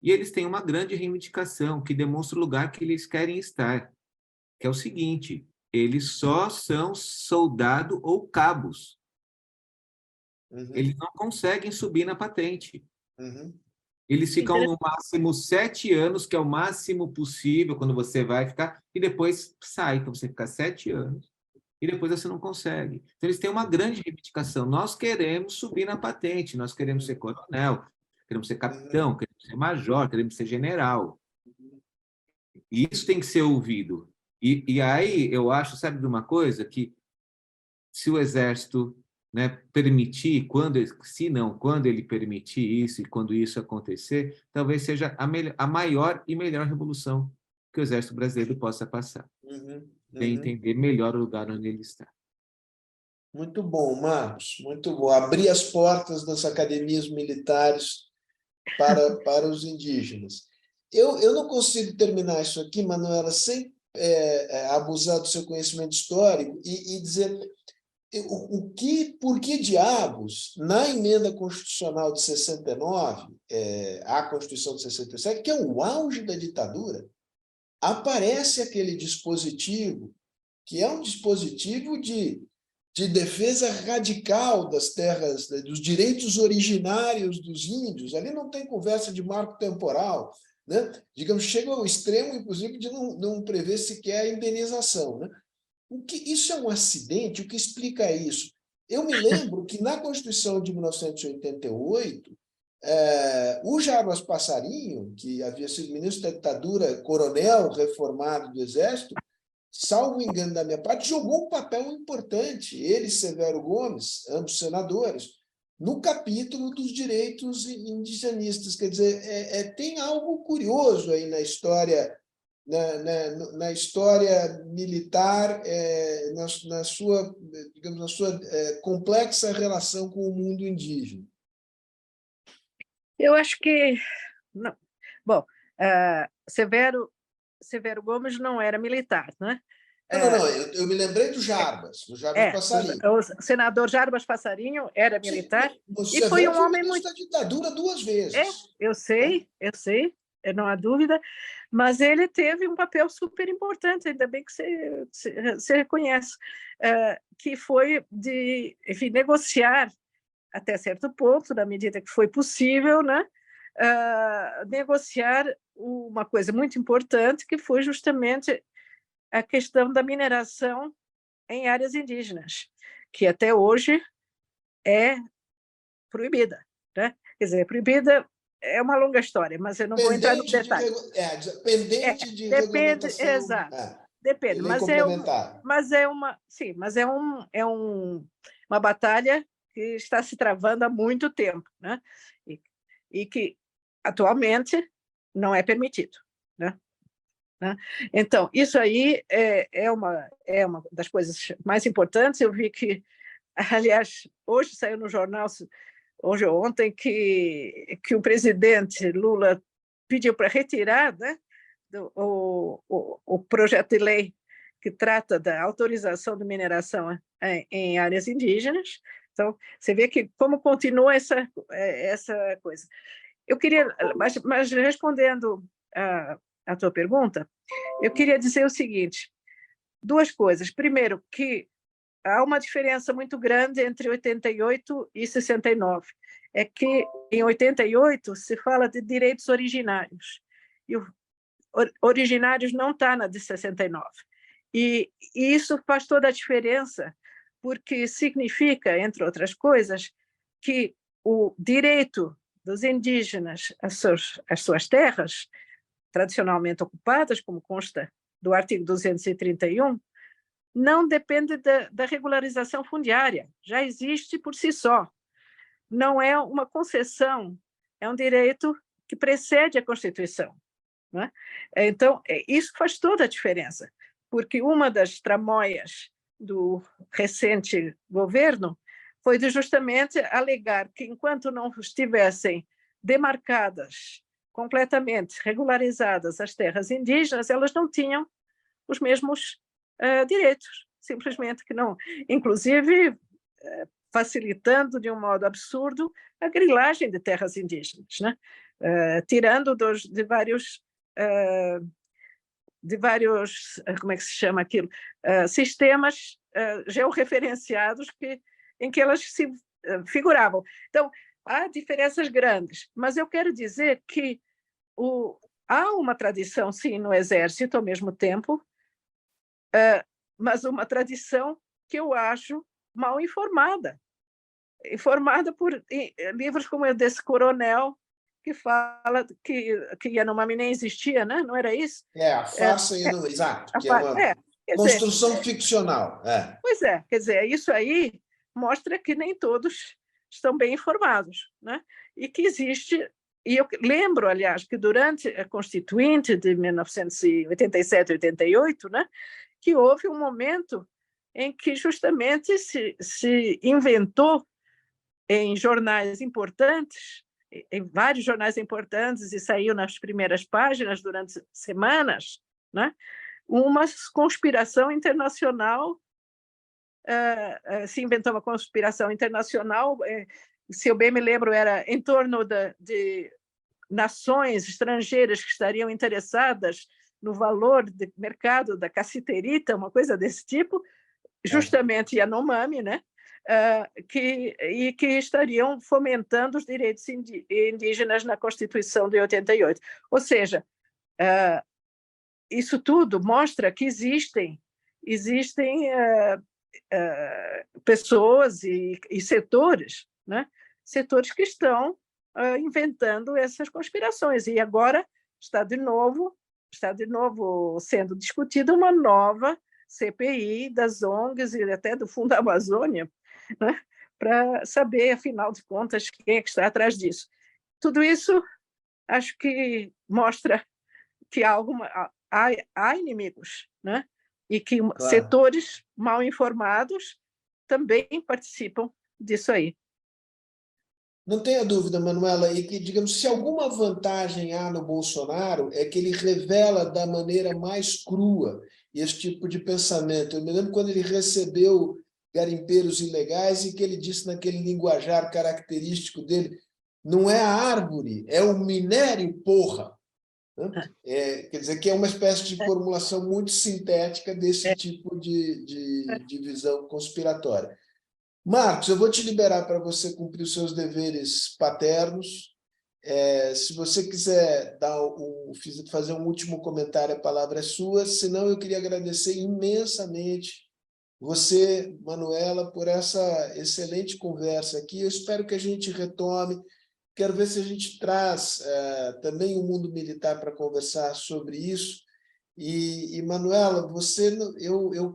E eles têm uma grande reivindicação que demonstra o lugar que eles querem estar, que é o seguinte: eles só são soldado ou cabos. Eles não conseguem subir na patente. Eles ficam no máximo 7 anos, que é o máximo possível quando você vai ficar, e depois sai, então você fica 7 anos, e depois você não consegue. Então, eles têm uma grande reivindicação. Nós queremos subir na patente, nós queremos ser coronel, queremos ser capitão, queremos ser major, queremos ser general. E isso tem que ser ouvido. E aí, eu acho, sabe de uma coisa? Que se o Exército, né, permitir, quando ele permitir isso e quando isso acontecer, talvez seja a maior e melhor revolução que o Exército Brasileiro possa passar. Bem entender melhor o lugar onde ele está. Muito bom, Marcos, muito bom. Abrir as portas das academias militares para os indígenas. Eu não consigo terminar isso aqui, Manuela, sem abusar do seu conhecimento histórico e dizer por que diabos, na emenda constitucional de 69, a Constituição de 67, que é o auge da ditadura, aparece aquele dispositivo, que é um dispositivo de defesa radical das terras, dos direitos originários dos índios. Ali não tem conversa de marco temporal, né? Digamos, chega ao extremo, inclusive, de não prever sequer a indenização, né? Isso é um acidente? O que explica isso? Eu me lembro que, na Constituição de 1988, o Jarbas Passarinho, que havia sido ministro da ditadura, coronel reformado do Exército, salvo engano da minha parte, jogou um papel importante, ele e Severo Gomes, ambos senadores, no capítulo dos direitos indigenistas. Quer dizer, tem algo curioso aí na história, na história militar, na sua, digamos, na sua complexa relação com o mundo indígena. Eu acho que... Não. Bom, Severo Gomes não era militar, né? Não, eu me lembrei do Jarbas Passarinho. O senador Jarbas Passarinho era militar e foi um homem muito... da ditadura 2 vezes. Eu sei, não há dúvida, mas ele teve um papel super importante, ainda bem que você reconhece, que foi de, enfim, negociar até certo ponto, na medida que foi possível, né? Negociar uma coisa muito importante, que foi justamente a questão da mineração em áreas indígenas, que até hoje é proibida, né? Quer dizer, proibida é uma longa história, mas eu não vou entrar no detalhe. Pendente de regulamentação. Exato. Depende, mas é uma batalha que está se travando há muito tempo, né? E que atualmente não é permitido, né? Então, isso aí é uma das coisas mais importantes. Eu vi que, aliás, hoje saiu no jornal, hoje ou ontem, que o presidente Lula pediu para retirar, né, o projeto de lei que trata da autorização de mineração em áreas indígenas. Então, você vê que como continua essa coisa. Eu queria, mas respondendo a tua pergunta, eu queria dizer o seguinte: 2 coisas. Primeiro, que há uma diferença muito grande entre 88 e 69. É que em 88 se fala de direitos originários, e originários não está na de 69. E isso faz toda a diferença, porque significa, entre outras coisas, que o direito dos indígenas às suas terras, tradicionalmente ocupadas, como consta do artigo 231, não depende da regularização fundiária, já existe por si só. Não é uma concessão, é um direito que precede a Constituição, né? Então, isso faz toda a diferença, porque uma das tramóias do recente governo foi de justamente alegar que, enquanto não estivessem demarcadas, completamente regularizadas as terras indígenas, elas não tinham os mesmos direitos, simplesmente que não. Inclusive, facilitando de um modo absurdo a grilagem de terras indígenas, né? Tirando de como é que se chama aquilo? Sistemas georreferenciados em que elas se figuravam. Então, há diferenças grandes, mas eu quero dizer que há uma tradição, sim, no Exército, ao mesmo tempo, mas uma tradição que eu acho mal informada por livros como desse coronel, que fala que Yanomami nem existia, né? Não era isso? A farsa Yanomami, exato, que é uma construção ficcional. Pois é, quer dizer, isso aí mostra que nem todos estão bem informados, né? E que existe. E eu lembro, aliás, que durante a Constituinte de 1987 e 88, né, que houve um momento em que justamente se inventou em jornais importantes, em vários jornais importantes, e saiu nas primeiras páginas durante semanas, né, uma conspiração internacional. Se inventou uma conspiração internacional, se eu bem me lembro, era em torno de nações estrangeiras que estariam interessadas no valor de mercado da cassiterita, uma coisa desse tipo, justamente Yanomami, né? Que estariam fomentando os direitos indígenas na Constituição de 88. Ou seja, isso tudo mostra que existem pessoas e setores, né? Setores que estão inventando essas conspirações. E agora está de novo sendo discutida uma nova CPI das ONGs e até do Fundo da Amazônia, né? Para saber, afinal de contas, quem é que está atrás disso. Tudo isso acho que mostra que há inimigos, né? E que setores mal informados também participam disso aí. Não tenha dúvida, Manuela, e que, digamos, se alguma vantagem há no Bolsonaro é que ele revela da maneira mais crua esse tipo de pensamento. Eu me lembro quando ele recebeu garimpeiros ilegais e que ele disse naquele linguajar característico dele, não é a árvore, é o minério, porra. Quer dizer, que é uma espécie de formulação muito sintética desse tipo de visão conspiratória. Marcos, eu vou te liberar para você cumprir os seus deveres paternos. Se você quiser fazer um último comentário, a palavra é sua. Senão, eu queria agradecer imensamente você, Manuela, por essa excelente conversa aqui. Eu espero que a gente retome. Quero ver se a gente traz também o mundo militar para conversar sobre isso. E Manuela,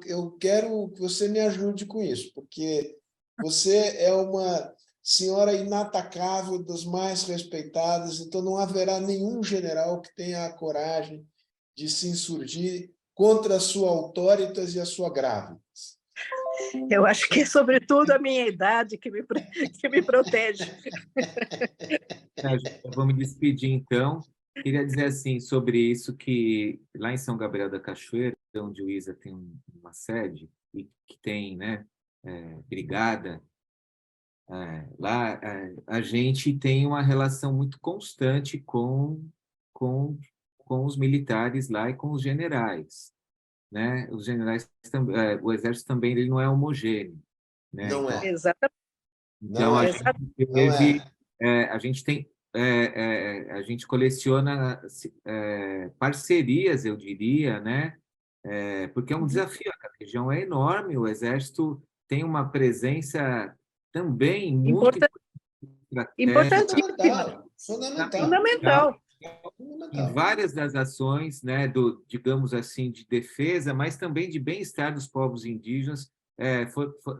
eu quero que você me ajude com isso, porque você é uma senhora inatacável, das mais respeitadas, então não haverá nenhum general que tenha a coragem de se insurgir contra a sua autoritas e a sua gravitas. Eu acho que é, sobretudo, a minha idade que me protege. Eu vou me despedir, então. Queria dizer assim sobre isso, que lá em São Gabriel da Cachoeira, onde o ISA tem uma sede, e que tem, né, brigada, lá a gente tem uma relação muito constante com os militares lá e com os generais, né? Os generais também, o exército também ele não é homogêneo, né? Não então, é. Exatamente. Então, a gente teve, a gente tem, a gente coleciona parcerias, eu diria, né? Porque é um desafio, a região é enorme, o Exército tem uma presença também muito Importantíssima. Fundamental. Em várias das ações, né, digamos assim, de defesa, mas também de bem-estar dos povos indígenas.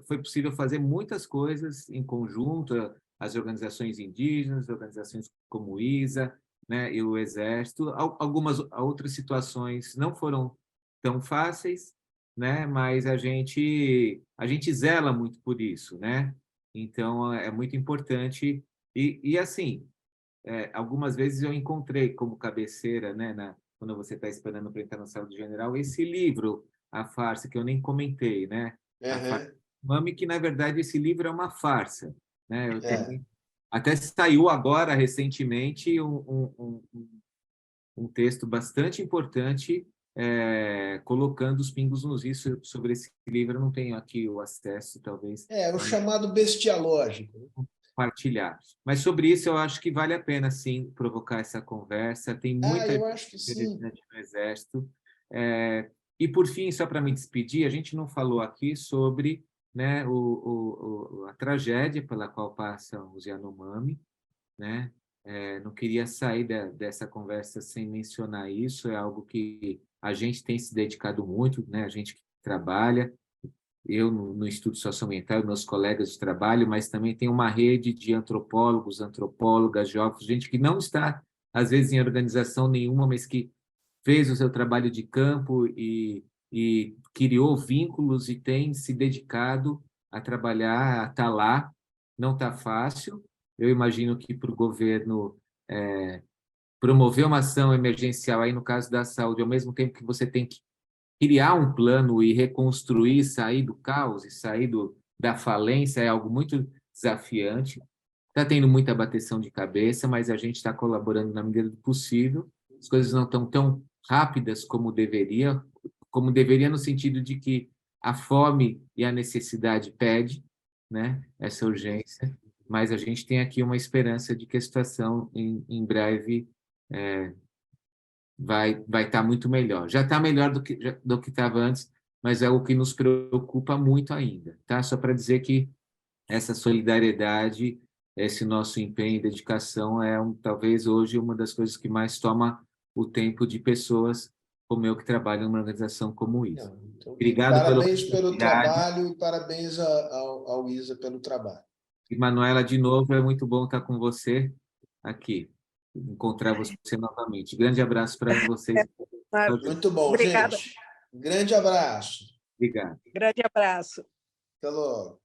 Foi possível fazer muitas coisas em conjunto, as organizações indígenas, organizações como o ISA, né, e o Exército. Algumas outras situações não foram tão fáceis, né, mas a gente zela muito por isso, né? Então, é muito importante. E assim, algumas vezes eu encontrei como cabeceira, né, quando você está esperando para entrar na sala do general, esse livro, A Farsa, que eu nem comentei, né? Mami, que na verdade esse livro é uma farsa, né? Até saiu agora recentemente um texto bastante importante colocando os pingos nos is sobre esse livro. Eu não tenho aqui o acesso, talvez. O chamado bestialógico. Compartilhar. Mas sobre isso eu acho que vale a pena, sim, provocar essa conversa. Tem muita eu acho que sim. interessante no Exército. E, por fim, só para me despedir, a gente não falou aqui sobre, né, a tragédia pela qual passam os Yanomami, né? Não queria sair dessa conversa sem mencionar isso. É algo que a gente tem se dedicado muito, né? A gente que trabalha, eu no Instituto Socioambiental, meus colegas de trabalho, mas também tem uma rede de antropólogos, antropólogas, jovens, gente que não está, às vezes, em organização nenhuma, mas que fez o seu trabalho de campo e criou vínculos e tem se dedicado a trabalhar, a estar lá. Não está fácil. Eu imagino que para o governo promover uma ação emergencial, aí no caso da saúde, ao mesmo tempo que você tem que criar um plano e reconstruir, sair do caos e sair da falência, é algo muito desafiante. Está tendo muita bateção de cabeça, mas a gente está colaborando na medida do possível. As coisas não estão tão rápidas como deveria no sentido de que a fome e a necessidade pede, né, essa urgência, mas a gente tem aqui uma esperança de que a situação, em breve, vai estar muito melhor. Já está melhor do que estava antes, mas é o que nos preocupa muito ainda. Tá? Só para dizer que essa solidariedade, esse nosso empenho e dedicação talvez hoje uma das coisas que mais toma o tempo de pessoas como eu que trabalham numa organização como isso. Então, obrigado parabéns pelo trabalho e parabéns ao Isa pelo trabalho. E, Manuela, de novo, é muito bom estar com você aqui, encontrar você novamente. Grande abraço para vocês. Muito bom, Obrigada. gente. Grande abraço. Obrigado. Grande abraço. Até logo.